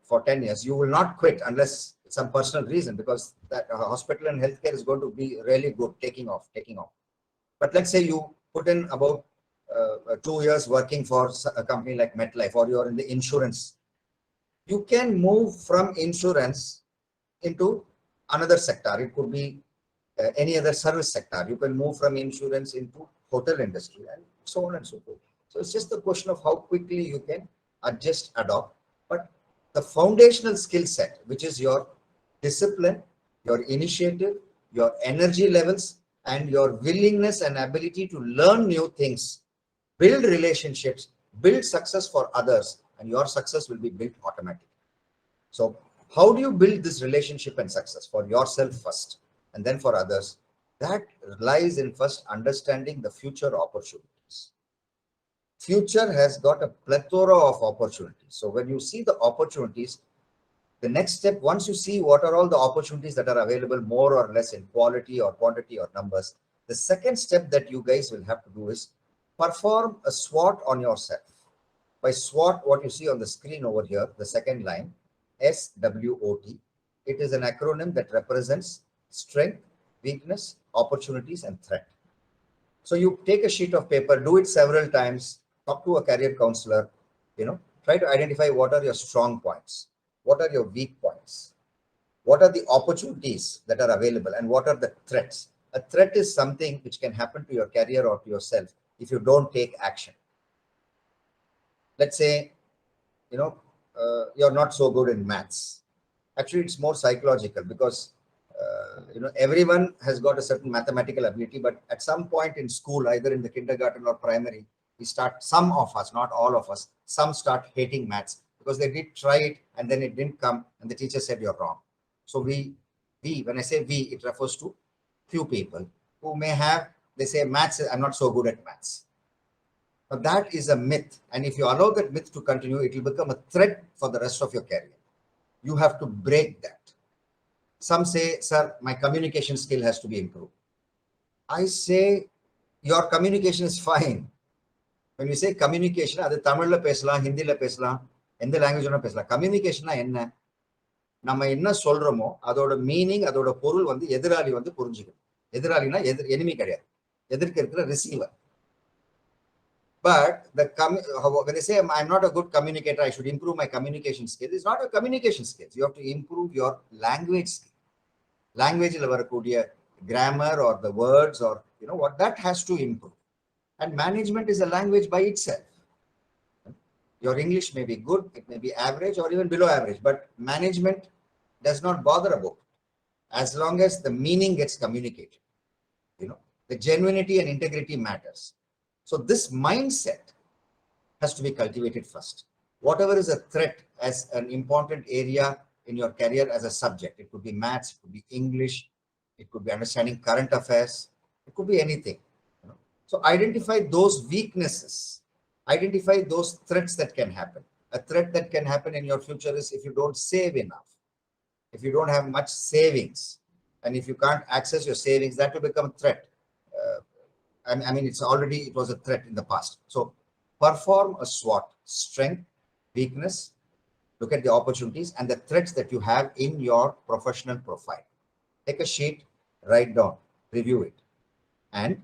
for 10 years. You will not quit unless some personal reason, because that hospital and healthcare is going to be really good, taking off. But let's say you put in about 2 years working for a company like MetLife, or you're in the insurance. You can move from insurance into another sector. It could be any other service sector. You can move from insurance into hotel industry and so on and so forth. So it's just a question of how quickly you can adjust, adopt. But the foundational skill set, which is your discipline, your initiative, your energy levels, and your willingness and ability to learn new things, build relationships, build success for others, and your success will be built automatically. So how do you build this relationship and success for yourself first, and then for others? That lies in first understanding the future opportunities. Future has got a plethora of opportunities. So when you see the opportunities, the next step, once you see what are all the opportunities that are available, more or less in quality or quantity or numbers, the second step that you guys will have to do is perform a SWOT on yourself. By SWOT, what you see on the screen over here, the second line, SWOT, it is an acronym that represents strength, weakness, opportunities, and threat. So you take a sheet of paper, do it several times, talk to a career counselor, try to identify what are your strong points, what are your weak points, what are the opportunities that are available, and what are the threats. A threat is something which can happen to your career or to yourself if you don't take action. Let's say, you're not so good in maths. Actually, it's more psychological, because everyone has got a certain mathematical ability, but at some point in school, either in the kindergarten or primary, some of us, not all of us, some start hating maths because they did try it and then it didn't come and the teacher said you're wrong. So when I say we, it refers to few people who may have, they say maths, I'm not so good at maths. But that is a myth. And if you allow that myth to continue, it will become a threat for the rest of your career. You have to break that. Some say, sir, my communication skill has to be improved. I say, your communication is fine. When you say communication, அது தமிழ்ல பேசலாம், ஹிந்தில பேசலாம், எந்த language வேணா பேசலாம். கம்யூனிகேஷனா என்ன? நம்ம என்ன சொல்றோமோ அதோட மீனிங், அதோட பொருள் எதிராளி புரிஞ்சுக்கணும். எதிராளினா எனிமி கிடையாது. எதிர்க்க இருக்கிற receiver. But when they say I'm not a good communicator, I should improve my communication skills. It's not a communication skills. You have to improve your language skill. Language la varakodiya grammar or the words or You know what? That has to improve. And management is a language by itself. Your English may be good, it may be average or even below average, but management does not bother about it as long as the meaning gets communicated. You know, the genuinity and integrity matters. So this mindset has to be cultivated first. Whatever is a threat as an important area in your career as a subject, it could be maths, it could be English, it could be understanding current affairs, it could be anything. You know? So identify those weaknesses, identify those threats that can happen. A threat that can happen in your future is if you don't save enough, if you don't have much savings, and if you can't access your savings, that will become a threat. I mean, it was a threat in the past. So perform a SWOT: strength, weakness, look at the opportunities and the threats that you have in your professional profile. Take a sheet, write down, review it. And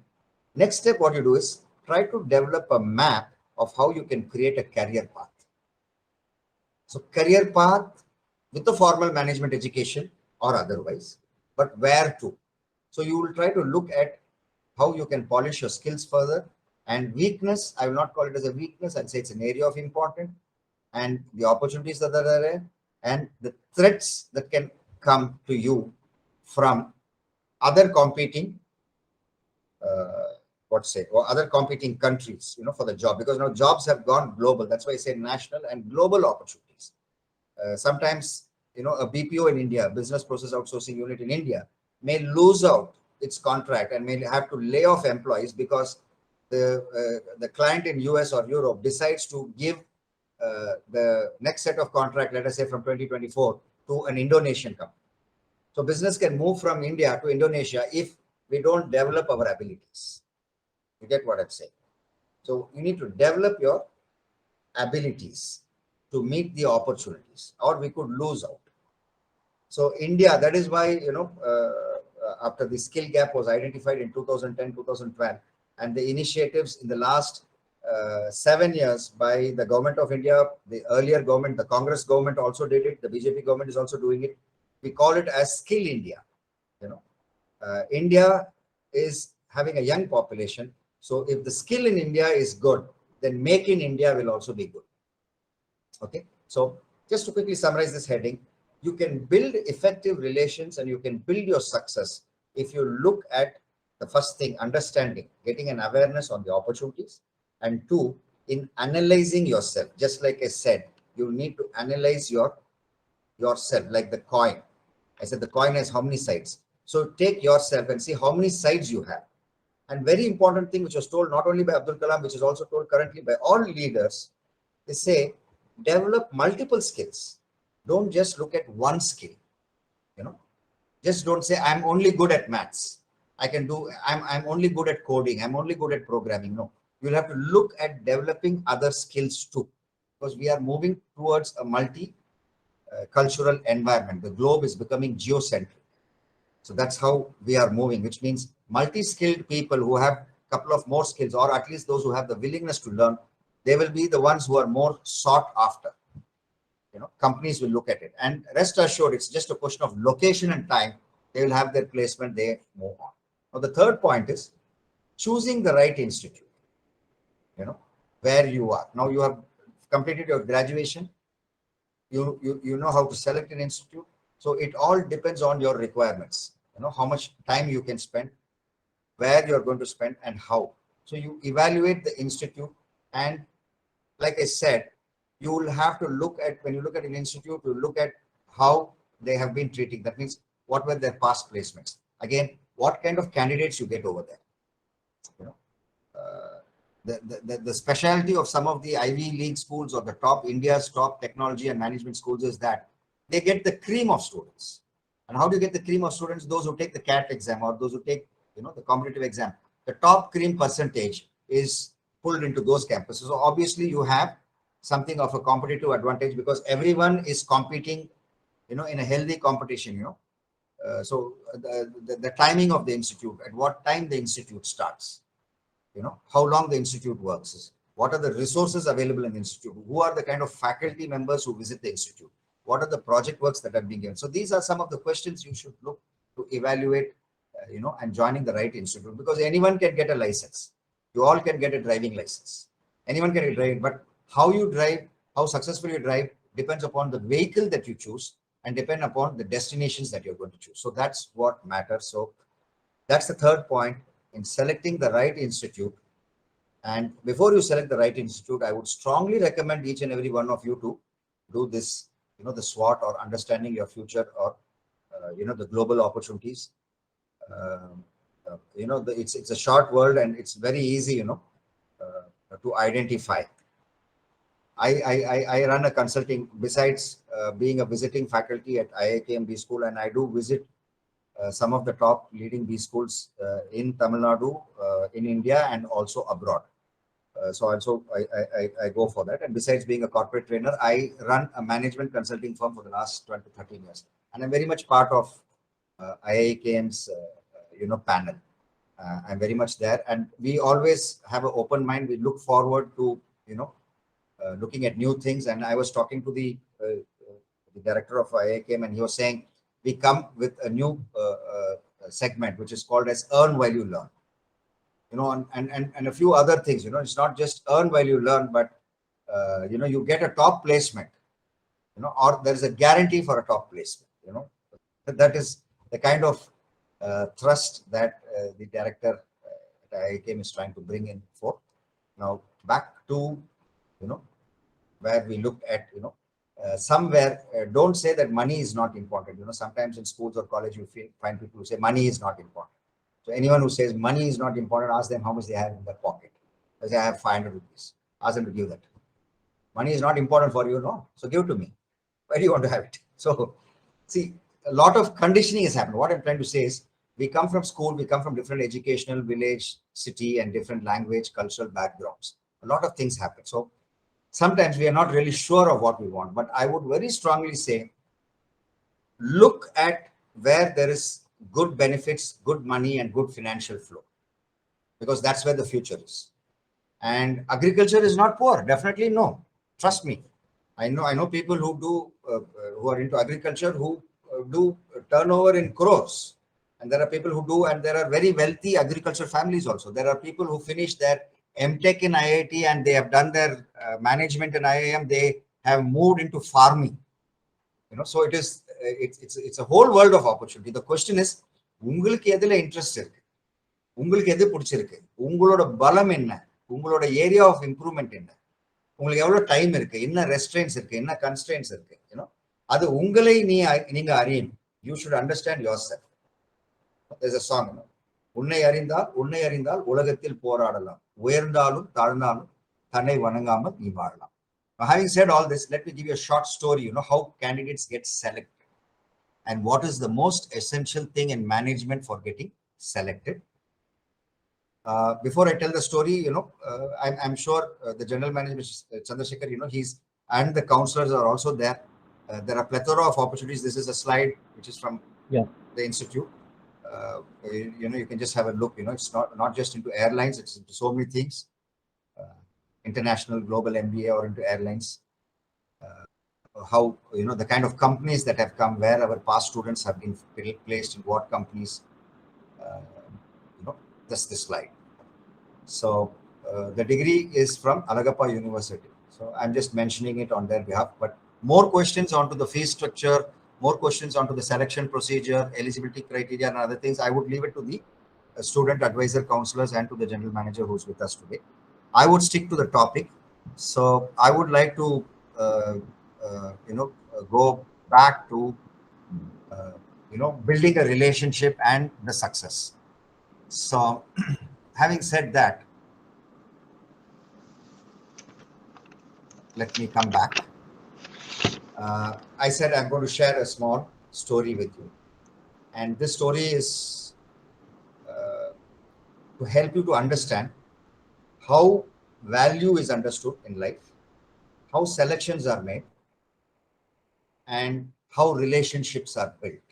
next step, what you do is try to develop a map of how you can create a career path. So career path with the formal management education or otherwise, but where to? So you will try to look at how you can polish your skills further. And weakness, I will not call it as a weakness, I'll say it's an area of importance, and the opportunities that are there and the threats that can come to you from other competing or other competing countries, you know, for the job, because now jobs have gone global. That's why I say national and global opportunities. Sometimes, you know, a BPO in India, business process outsourcing unit in India, may lose out its contract and may have to lay off employees because the client in US or Europe decides to give the next set of contract, let us say from 2024, to an Indonesian company. So business can move from India to Indonesia if we don't develop our abilities. You get what I'm saying? So you need to develop your abilities to meet the opportunities, or we could lose out. So India, that is why, you know, after the skill gap was identified in 2010, 2012, and the initiatives in the last 7 years by the government of India, the earlier government, the Congress government also did it. The BJP government is also doing it. We call it as Skill India. You know, India is having a young population. So if the skill in India is good, then Make in India will also be good. Okay. So just to quickly summarize this heading, you can build effective relations and you can build your success if you look at the first thing, understanding, getting an awareness on the opportunities, and two, in analyzing yourself. Just like I said, you need to analyze yourself like the coin. I said the coin has how many sides? So take yourself and see how many sides you have. And very important thing which was told not only by Abdul Kalam, which is also told currently by all leaders, they say develop multiple skills. Don't just look at one skill. You know, just don't say I'm only good at maths. I'm only good at coding. I'm only good at programming. No, you'll have to look at developing other skills too, because we are moving towards a multi-cultural environment. The globe is becoming geocentric. So that's how we are moving, which means multi-skilled people who have a couple of more skills, or at least those who have the willingness to learn, they will be the ones who are more sought after. You know, companies will look at it, and rest assured, it's just a question of location and time. They will have their placement, they move on. Now, the third point is choosing the right institute, you know, where you are. Now you have completed your graduation. You know how to select an institute. So it all depends on your requirements, you know, how much time you can spend, where you're going to spend and how. So you evaluate the institute, and like I said, you will have to look at, when you look at an institute, you look at how they have been treating. That means what were their past placements? Again, what kind of candidates you get over there? You know, the specialty of some of the Ivy League schools or the top India's top technology and management schools is that they get the cream of students. And how do you get the cream of students? Those who take the CAT exam or those who take, you know, the competitive exam. The top cream percentage is pulled into those campuses. So obviously you have something of a competitive advantage because everyone is competing, you know, in a healthy competition, you know. So the timing of the institute, at what time the institute starts, you know, how long the institute works, what are the resources available in the institute, who are the kind of faculty members who visit the institute, what are the project works that are being given. So these are some of the questions you should look to evaluate and joining the right institute, because anyone can get a license. You all can get a driving license. Anyone can drive, but how you drive, how successful you drive depends upon the vehicle that you choose and depend upon the destinations that you're going to choose. So that's what matters. So that's the third point in selecting the right institute. And before you select the right institute, I would strongly recommend each and every one of you to do this, the SWOT, or understanding your future, or, the global opportunities. It's a short world and it's very easy, to identify. I run a consulting, besides being a visiting faculty at IIKM B School, and I do visit some of the top leading B schools in Tamil Nadu, in India, and also abroad. So also I go for that. And besides being a corporate trainer, I run a management consulting firm for the last 12 to 13 years. And I'm very much part of IIKM's, panel. I'm very much there. And we always have an open mind. We look forward to, looking at new things. And I was talking to the director of IIKM, and he was saying, we come with a new segment, which is called as earn while you learn. And a few other things, it's not just earn while you learn, but, you get a top placement, or there's a guarantee for a top placement, that is the kind of thrust that the director at IIKM is trying to bring in for. Now, back to, where we looked at, somewhere, don't say that money is not important. Sometimes in schools or college, you find people who say money is not important. So anyone who says money is not important, ask them how much they have in their pocket. They have 500 rupees. Ask them to give that. Money is not important for you, no? So give it to me. Why do you want to have it? So, see, a lot of conditioning has happened. What I'm trying to say is, we come from school, we come from different educational, village, city, and different language, cultural backgrounds. A lot of things happen. So sometimes we are not really sure of what we want. But I would very strongly say, look at where there is good benefits, good money, and good financial flow, because that's where the future is. And agriculture is not poor, definitely no. Trust me, I know people who do who are into agriculture, who do turnover in crores, and there are people who do, and there are very wealthy agriculture families also. There are people who finish their MTech in IIT and they have done their management in IIM. They have moved into farming. So it is. It's a whole world of opportunity. The question is, உங்களுக்கு எதுல interest இருக்கு, உங்களுக்கு எது பிடிச்சிருக்கு, உங்களோட பலம் என்ன, உங்களோட ஏரியா ஆஃப் இம்ப்ரூவ்மெண்ட் என்ன, உங்களுக்கு எவ்வளவு டைம் இருக்கு, என்ன ரெஸ்ட்ரெயின்ஸ் இருக்கு, என்ன கன்ஸ்ட்ரெயின்ஸ் இருக்கு, அது உங்களை நீங்க அறியணும். You should understand your self. there's a song, உன்னை அறிந்தால் உலகத்தில் போராடலாம், உயர்ந்தாலும் தாழ்ந்தாலும் தன்னை வணங்காமல் நீ வாழலாம். Now, having said all this, let me give you a short story, how candidates get selected and what is the most essential thing in management for getting selected. Before I tell the story, I'm sure the general manager, Chandrasekhar, he's, and the counselors are also there. There are plethora of opportunities. This is a slide which is from the institute. You can just have a look. It's not just into airlines, it's into so many things. International global MBA or into airlines. How, the kind of companies that have come, where our past students have been placed in what companies. That's the slide. So the degree is from Alagappa University. So I'm just mentioning it on their behalf. But more questions onto the fee structure, more questions onto the selection procedure, eligibility criteria, and other things, I would leave it to the student advisor counselors and to the general manager who's with us today. I would stick to the topic. So I would like to, go back to, building a relationship and the success. So having said that, let me come back. I said I'm going to share a small story with you. And this story is to help you to understand how value is understood in life, how selections are made, and how relationships are built.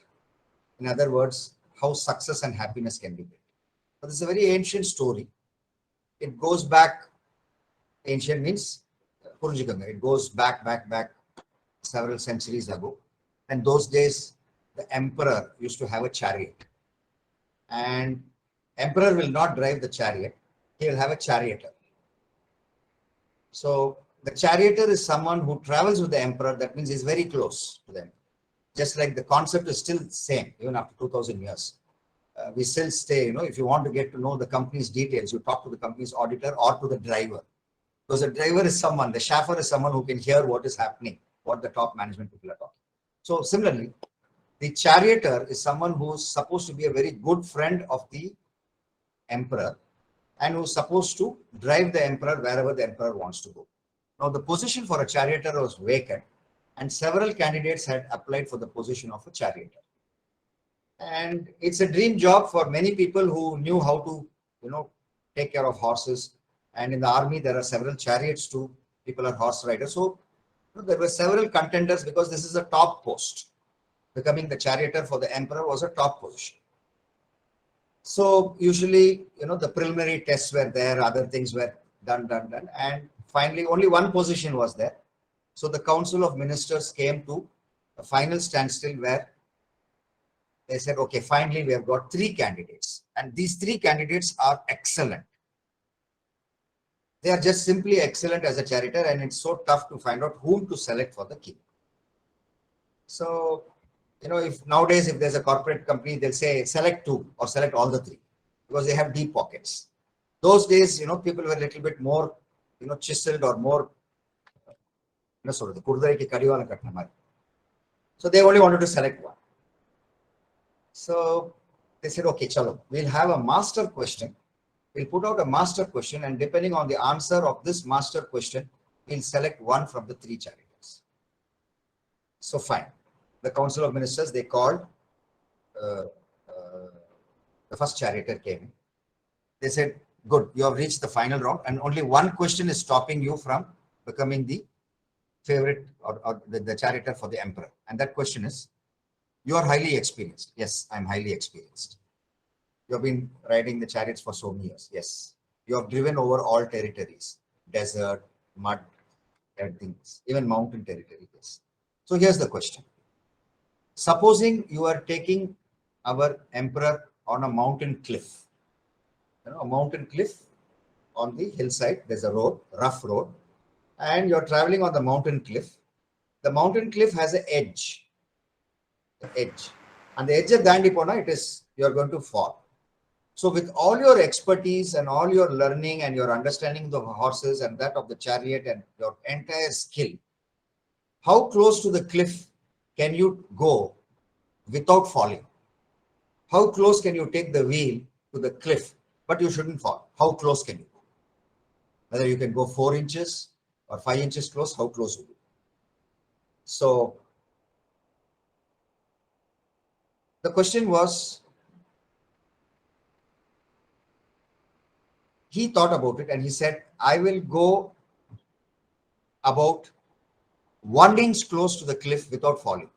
In other words, how success and happiness can be built. So this is a very ancient story. It goes back, ancient means, it goes back several centuries ago. And those days, the emperor used to have a chariot. and emperor will not drive the chariot. He will have a charioteer. So the charioteer is someone who travels with the emperor. That means he's very close to them. Just like the concept is still the same, even after 2000 years. We still stay, if you want to get to know the company's details, you talk to the company's auditor or to the driver. Because the driver is someone, the chauffeur is someone who can hear what is happening, what the top management people are talking. So similarly, the charioteer is someone who is supposed to be a very good friend of the emperor and who is supposed to drive the emperor wherever the emperor wants to go. Now, the position for a charioteer was vacant and several candidates had applied for the position of a charioteer. And it's a dream job for many people who knew how to, take care of horses. And in the army, there are several chariots too. People are horse riders. So there were several contenders because this is a top post. Becoming the charioteer for the emperor was a top position. So usually, the preliminary tests were there, other things were done. And finally, only one position was there. So the Council of Ministers came to a final standstill where they said, okay, finally, we have got 3 candidates. And these 3 candidates are excellent. They are just simply excellent as a charioteer, and it's so tough to find out whom to select for the king. So, if nowadays, if there's a corporate company, they'll say select 2 or select all the 3 because they have deep pockets. Those days, people were a little bit more, chiseled or more, so they only wanted to select 1. So they said, okay, chalo, we'll have a master question. We'll put out a master question, and depending on the answer of this master question, we'll select 1 from the 3 charioteers. So fine. The Council of Ministers, they called, the first charioteer came in. They said, good, you have reached the final round, and only 1 question is stopping you from becoming the favorite or the charioteer for the emperor. And that question is, you are highly experienced. Yes, I'm highly experienced. You have been riding the chariots for so many years. Yes. You have driven over all territories, desert, mud, everything, even mountain territory. Yes. So here's the question. Supposing you are taking our emperor on a mountain cliff, a mountain cliff on the hillside, there's a road, rough road, and you're traveling on the mountain cliff. The mountain cliff has an edge. And the edge of Dandipona, you're going to fall. So with all your expertise and all your learning and your understanding of the horses and that of the chariot and your entire skill, how close to the cliff can you go without falling? How close can you take the wheel to the cliff, but you shouldn't fall? How close can you go? Whether you can go 4 inches or 5 inches close, how close would you? So the question was, he thought about it and he said, I will go about 1 inch close to the cliff without falling.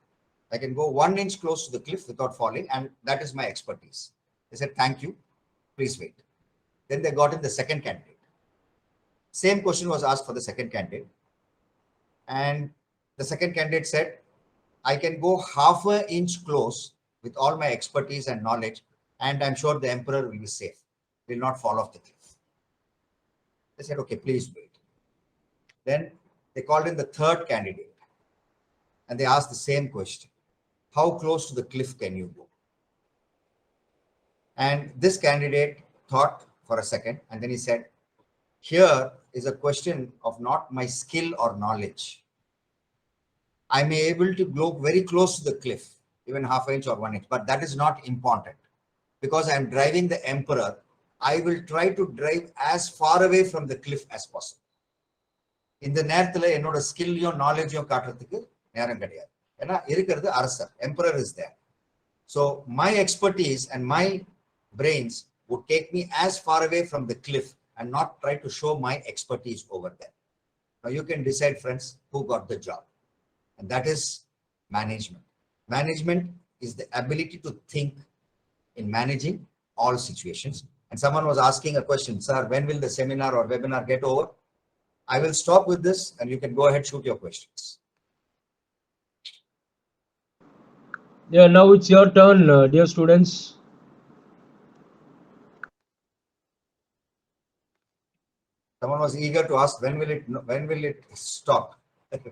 I can go 1 inch close to the cliff without falling, and that is my expertise. They said, thank you, please wait. Then they got in the second candidate. Same question was asked for the second candidate. And the second candidate said, I can go half an inch close with all my expertise and knowledge, and I'm sure the emperor will be safe, will not fall off the cliff. They said, okay, please wait. Then they called in the third candidate and they asked the same question. How close to the cliff can you go? And this candidate thought for a second, and then he said, here is a question of not my skill or knowledge. I may be able to go very close to the cliff, even half an inch or 1 inch, but that is not important. Because I am driving the emperor, I will try to drive as far away from the cliff as possible. In the நேரத்துல என்னோட ஸ்கில்லையும் knowledgeயும் காட்டுறதுக்கு நேரம் கிடையாது. ஏன்னா இருக்கிறது அரசர், emperor is there. So my expertise and my brains would take me as far away from the cliff and not try to show my expertise over there. Now you can decide, friends, who got the job. And that is management. Management is the ability to think in managing all situations. And someone was asking a question, sir, when will the seminar or webinar get over? I will stop with this and you can go ahead, shoot your questions. Yeah, now it's your turn, dear students. Someone was eager to ask when will it stop?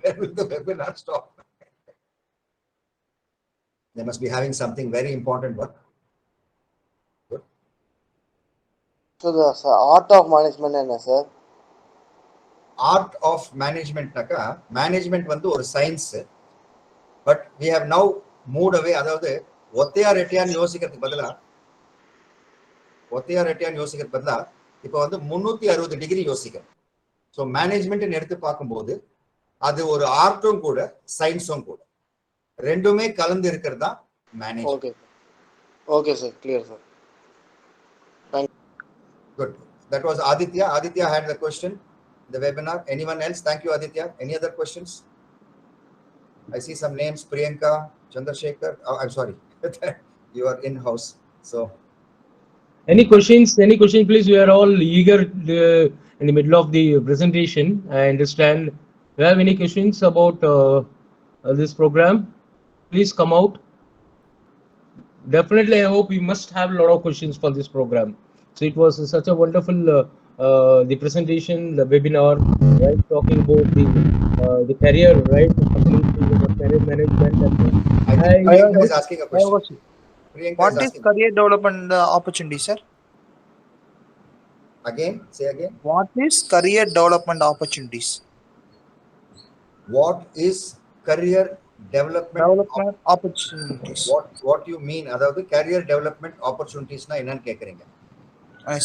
When will the webinar stop? They must be having something very important. What? Good. So the art of management என்ன sir? Art of management naka management வந்து ஒரு science, but we have now moved away. அதாவது ஒத்தையா ரெட்டியான்னு யோசிக்கிறதுக்கு பதிலா இப்போ வந்து 360 degree யோசிக்கிறோம். ஸோ மேனேஜ்மெண்ட் எடுத்து பார்க்கும்போது அது ஒரு ஆர்ட்டும் கூட சயின்ஸும் கூட ரெண்டுமே கலந்து இருக்கிறது தான் management. Okay sir, clear sir. Good. That was Aditya. Aditya had the question in the webinar. Anyone else? Thank you, Aditya. Any other questions? I see some names. Priyanka, Chandrasekhar. Oh, I'm sorry. You are in-house. So. Any questions? Any question, please? We are all eager in the middle of the presentation. I understand. Do you have any questions about this program? Please come out. Definitely, I hope we must have a lot of questions for this program. So it was such a wonderful the presentation, the webinar, right? Talking about the career, right? Career management. I think Priyanka is asking a question. What is career development opportunity, sir? Again, say again. What is career development opportunities? What is career development opportunities? What you mean? அதாவது career development opportunities-னா என்னன்னு கேக்குறீங்க?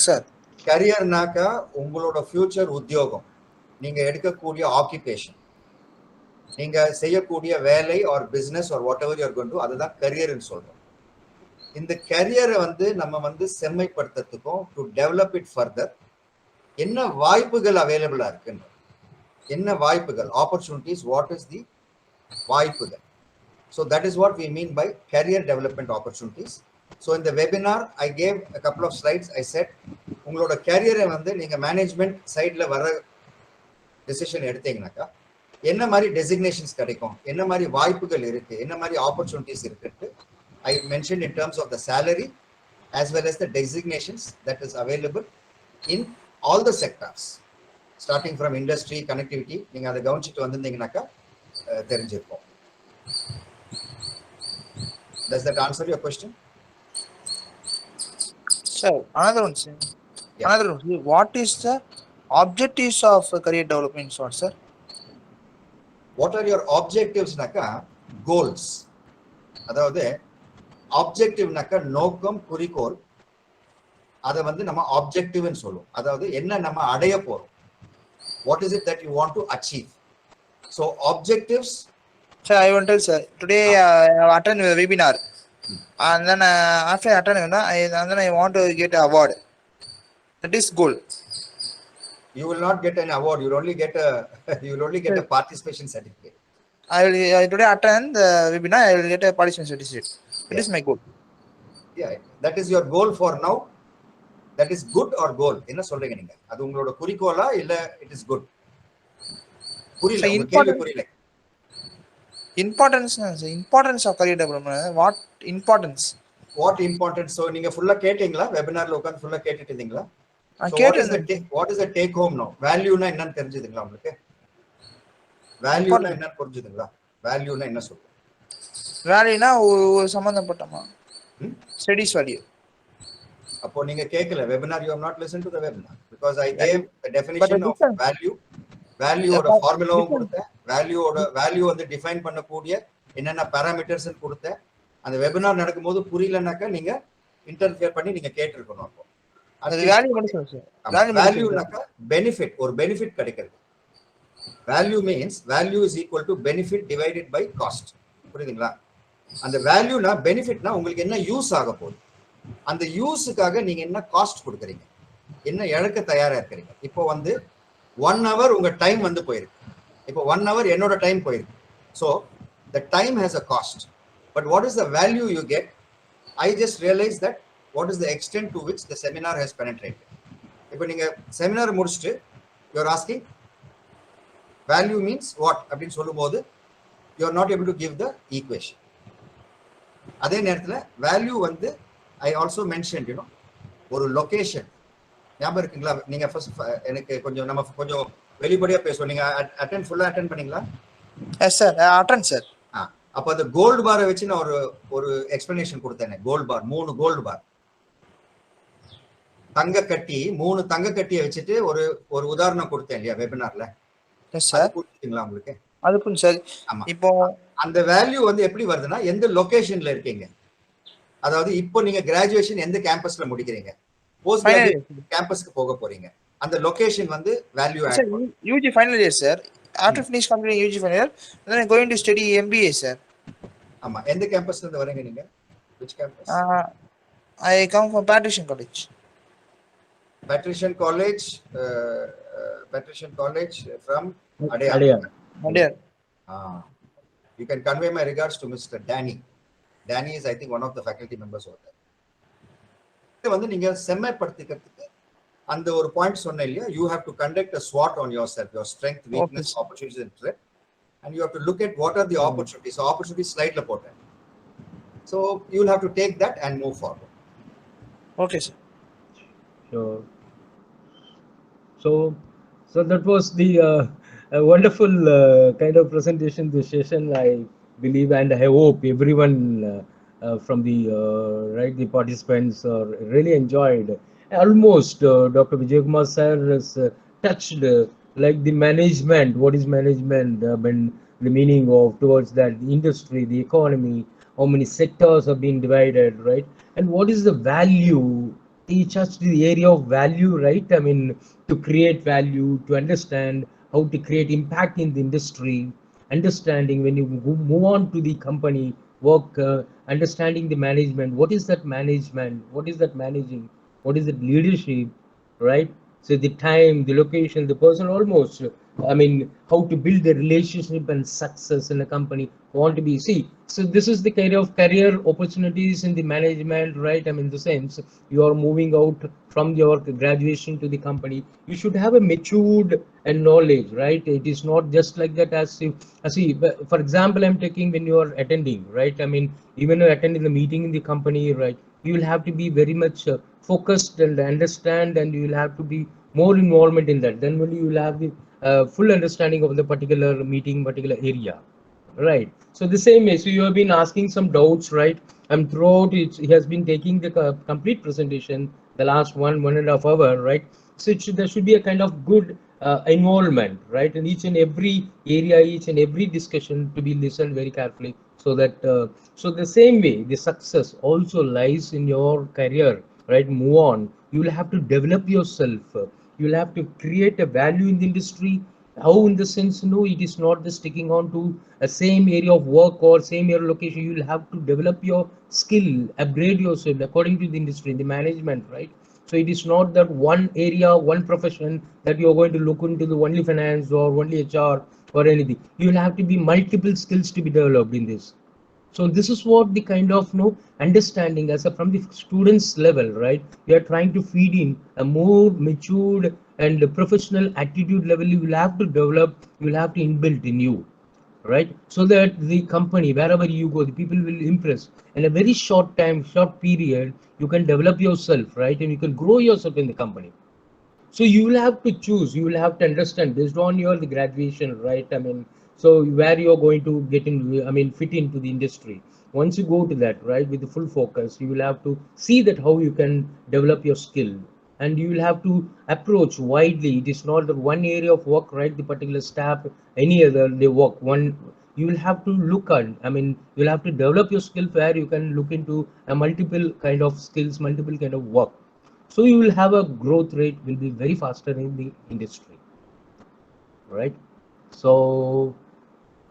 Sir. Career-னாக்கா உங்களோட future உத்தியோகம், நீங்க எடுக்கக்கூடிய occupation, நீங்க செய்யக்கூடிய வேலை or business or whatever you are going to, அதுதான் கரியர்னு சொல்றோம். இந்த கரியரை வந்து நம்ம வந்து செம்மைப்படுத்துறதுக்கும் டு டெவலப் இட் ஃபர்தர் என்ன வாய்ப்புகள் அவைலபிளா இருக்குன்ற, என்ன வாய்ப்புகள், ஆப்பர்ச்சுனிட்டிஸ், வாட் இஸ் தி வாய்ப்புகள். So that is what we mean by career development opportunities. So இந்த webinar I gave a couple of slides. I set உங்களோட கேரியரை வந்து நீங்கள் மேனேஜ்மெண்ட் சைடில் வர டெசிஷன் எடுத்தீங்கன்னாக்கா என்ன மாதிரி டெசிக்னேஷன்ஸ் கிடைக்கும், என்ன மாதிரி வாய்ப்புகள் இருக்கு, என்ன மாதிரி ஆப்பர்ச்சுனிட்டிஸ் இருக்குன்ட்டு I mentioned in terms of the salary as well as the designations that is available in all the sectors, starting from industry, connectivity. நீங்க அதை கவனிச்சிட்டு வந்திருந்தீங்கன்னாக்கா தெரிஞ்சிருக்கும். Does that answer your question? Sir, another one, sir. Yeah. Another one. What is the objectives of career development, sir? What are your objectives? Naka goals. அதாவது ஆப்ஜெக்டிவ்னாக்கா நோக்கம், குறிக்கோள். அதை வந்து நம்ம ஆப்ஜெக்டிவ்னு சொல்லுவோம். அதாவது என்ன நம்ம அடைய போறோம். What is it that you want to achieve? So objectives. Sir, I want to tell, sir. Today I attended a webinar, and then after attending, I want to get an award. That is goal. You will not get an award. You will only get a participation certificate. I today attend the webinar. I will get a participation certificate. That is my goal. Yeah, that is your goal for now. That is good or goal. என்ன சொல்றீங்க நீங்க? அது உங்களோட குறிக்கோளா இல்ல it is good? புரியல, உங்க கேள்வி புரியல. Importance of career development. What importance? What importance? So நீங்க ஃபுல்லா கேட்டீங்களா? வெபினார்ல உட்கார்ந்து ஃபுல்லா கேட்டுட்டு இருந்தீங்களா? So what is the take home now? Value-னா என்னன்னு தெரிஞ்சுதுங்களா உங்களுக்கு? Value-னா என்னன்னு புரிஞ்சுதுங்களா? Value-னா என்ன சொல்றீங்க? வேல்யூனா ஒரு சம்பந்தப்பட்டமா ஸ்டடீஸ் வேல்யூ. அப்போ நீங்க கேட்கல webinar. You have not listened to the webinar because I gave the definition of value. வேல்யூவோட ஃபார்முலாவும் கொடுத்தேன். வேல்யூ வந்து டிஃபைன் பண்ணக்கூடிய என்னென்ன பாராமீட்டர்ஸ் கொடுத்தேன். அந்த வெபினார் நடக்கும்போது புரியலனாக்கா நீங்க இன்டர்ஃபியர் பண்ணி நீங்க கேட்டிருக்கணும். அப்போ அது வேல்யூ மட்டும் சொல்லுங்க சார். வேல்யூனாக்கா பெனிஃபிட், ஒரு பெனிஃபிட் கிடைக்கிறது. Value means value is equal to benefit divided by cost. புரியுதுங்களா? அந்த வேல்யூனா பெனிஃபிட்னா உங்களுக்கு என்ன யூஸ் ஆக போகுது, அந்த யூஸுக்காக நீங்க என்ன காஸ்ட் கொடுக்குறீங்க, என்ன இழக்க தயாரா இருக்கிறீங்க. இப்போ வந்து 1 hour உங்க டைம் வந்து போயிருக்கு. இப்போ 1 hour என்னோட டைம் போயிருக்கு. So the time has a cost. But what is the value you get? I just realise that what is the extent to which the seminar has penetrated. இப்போ நீங்க seminar முடிச்சுட்டு you are asking value means what அப்படின்னு சொல்லும்போது you are not able to give the equation. அதே நேரத்தில் value வந்து I also mentioned, ஒரு location, ஞாபகம் இருக்குங்களா? நீங்க ஃபர்ஸ்ட் எனக்கு கொஞ்சம் நம்ம கொஞ்சம் வெளிப்படையா பேசுவோம். நீங்க ஃபுல்லா அட்டென்ட் பண்ணீங்களா? Yes sir, attend sir. அப்ப அந்த கோல்டு பாரை வச்சு நான் ஒரு எக்ஸ்பிளனேஷன் கொடுத்தேன். கோல்டு பார் 3 கோல்டு பார் தங்க கட்டி 3 தங்க கட்டியை வச்சுட்டு ஒரு உதாரணம் கொடுத்தேன் இல்லையா வெபினார்ல? Yes sir. புரிஞ்சுங்களா உங்களுக்கு? அது புரிஞ்சு சார். ஆமா. இப்போ அந்த வேல்யூ வந்து எப்படி வருதுன்னா எந்த லொகேஷன்ல இருக்கீங்க, அதாவது இப்போ நீங்க கிராஜுவேஷன் எந்த கேம்பஸ்ல முடிக்கிறீங்க, போஸ்ட் கிராஜுவேஷன் கேம்பஸ்க்கு போக போறீங்க, அந்த லொகேஷன் வந்து வேல்யூ ஆட் பண்ணும். UG final year sir. After finish completing UG final year, then I'm going to study MBA sir. ஆமா. எந்த கேம்பஸ்ல இருந்து வரீங்க நீங்க? which campus? I come from Patrician College. Patrician College from Adiyar. You can convey my regards to Mr. Danny. Danny is, I think, one of the faculty members over there. இது வந்து நீங்க செம்மைப்படுத்திக்கிறதுக்கு அந்த ஒரு பாயிண்ட் சொன்னேன் இல்லையா? You have to conduct a SWOT on yourself, your strength, weakness, opportunities and threat, and you have to look at what are the opportunities. So opportunities slide la போட்டேன். So you will have to take that and move forward. Okay sir. Sure. So that was the a wonderful kind of presentation, this session, I believe, and I hope everyone from the the participants really enjoyed. Almost Dr. VijayKumar sir has touched like the management. What is management? And the meaning of towards that, the industry, the economy, how many sectors have been divided, right? And what is the value? He touched the area of value, right? I mean, to create value, to understand how to create impact in the industry, understanding when you move on to the company, work, understanding the management. What is that management? What is that managing? What is that leadership, right? So the time, the location, the person, almost, I mean, how to build the relationship and success in a company. Want to be, see, so this is the kind of career opportunities in the management, right? I mean, the sense you are moving out from your graduation to the company, you should have a matured and knowledge, right? It is not just like that. As see, for example, I'm taking when you are attending, right? I mean, even you attend in the meeting in the company, right? You will have to be very much focused and understand, and you will have to be more involvement in that. Then only you will have the full understanding of the particular meeting, particular area, right? So the same way, so you have been asking some doubts, right? And throughout it, he has been taking the complete presentation the last 1.5 hours, right? So there should be a kind of good involvement, right? In each and every area, each and every discussion to be listened very carefully, so that so the same way the success also lies in your career, right? Move on, you will have to develop yourself, you will have to create a value in the industry. How, in the sense, no, it is not just sticking on to a same area of work or same area location. You will have to develop your skill, upgrade yourself according to the industry, the management, right? So it is not that one area, one profession that you are going to look into the only finance or only HR or anything. You will have to be multiple skills to be developed in this. So this is what the kind of understanding as a from the students level, right? We are trying to feed in a more matured and professional attitude level. You will have to develop, you will have to inbuilt in you, right? So that the company, wherever you go, the people will impress. In a very short time, short period, you can develop yourself, right? And you can grow yourself in the company. So you will have to choose, you will have to understand based on your the graduation, right? I mean, so where you're going to get in, I mean, fit into the industry. Once you go to that, right, with the full focus, you will have to see that how you can develop your skill, and you will have to approach widely. It is not the one area of work, right? The particular staff, any other, they work one. You will have to look at, I mean, you'll have to develop your skill where you can look into a multiple kind of skills, multiple kind of work. So you will have a growth rate will be very faster in the industry, right? So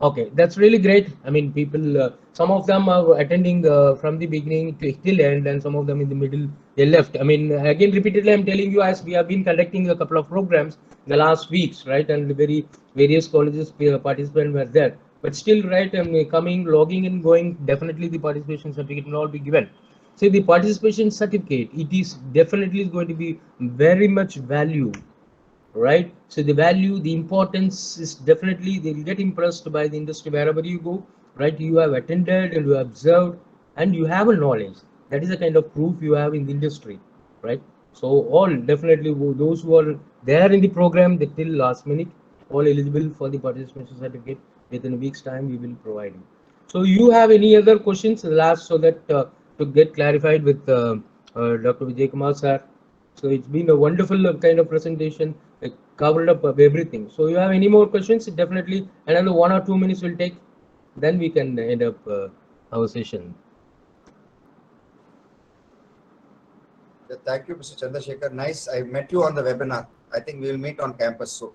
okay, that's really great. I mean, people, some of them are attending from the beginning to till end, and some of them in the middle they left. I mean, again, repeatedly, I'm telling you, as we have been conducting a couple of programs in the last weeks, right? And the very various colleges participants were there, but still, right? I mean, coming, logging, and going. Definitely, the participation certificate will all be given. So the participation certificate, it is definitely going to be very much value, right? So the value, the importance is definitely, they will get impressed by the industry wherever you go, right? You have attended and you have observed and you have a knowledge. That is a kind of proof you have in the industry, right? So all definitely those who are there in the program, they till last minute, all eligible for the participation certificate. Within a week's time, we will provide you. So you have any other questions last, so that to get clarified with Dr. VijayKumar sir. So it's been a wonderful kind of presentation. It covered up everything. So you have any more questions? Definitely another 1 or 2 minutes will take. Then we can end up our session. Thank you, Mr. Chandrasekhar. Nice. I met you on the webinar. I think we will meet on campus soon.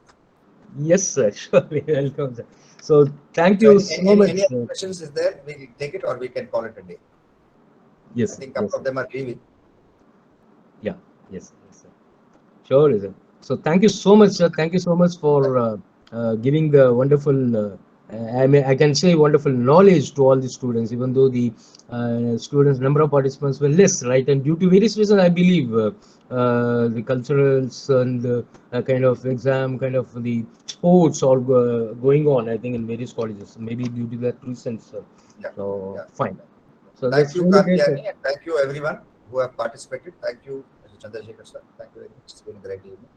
Yes, sir. Surely welcome, sir. So thank So you so much. any other questions is there? We'll take it or we can call it a day. I Yes, think yes, couple of sir. them are leaving. Yeah, yes, yes, sir. Sure, sir. So thank you so much, sir. Thank you so much for giving the wonderful, I mean, I can say wonderful knowledge to all the students, even though the students number of participants were less, right? And due to various reasons, I believe the culturals and kind of exam, kind of the sports all going on, I think, in various colleges, maybe due to that reasons. Yeah. So Yeah. fine. So Thank that's you, really great, sir. Kantyani, and thank you everyone who have participated. Thank you, Mr. Chandrasekhar sir. Thank you very much. It's been a great evening.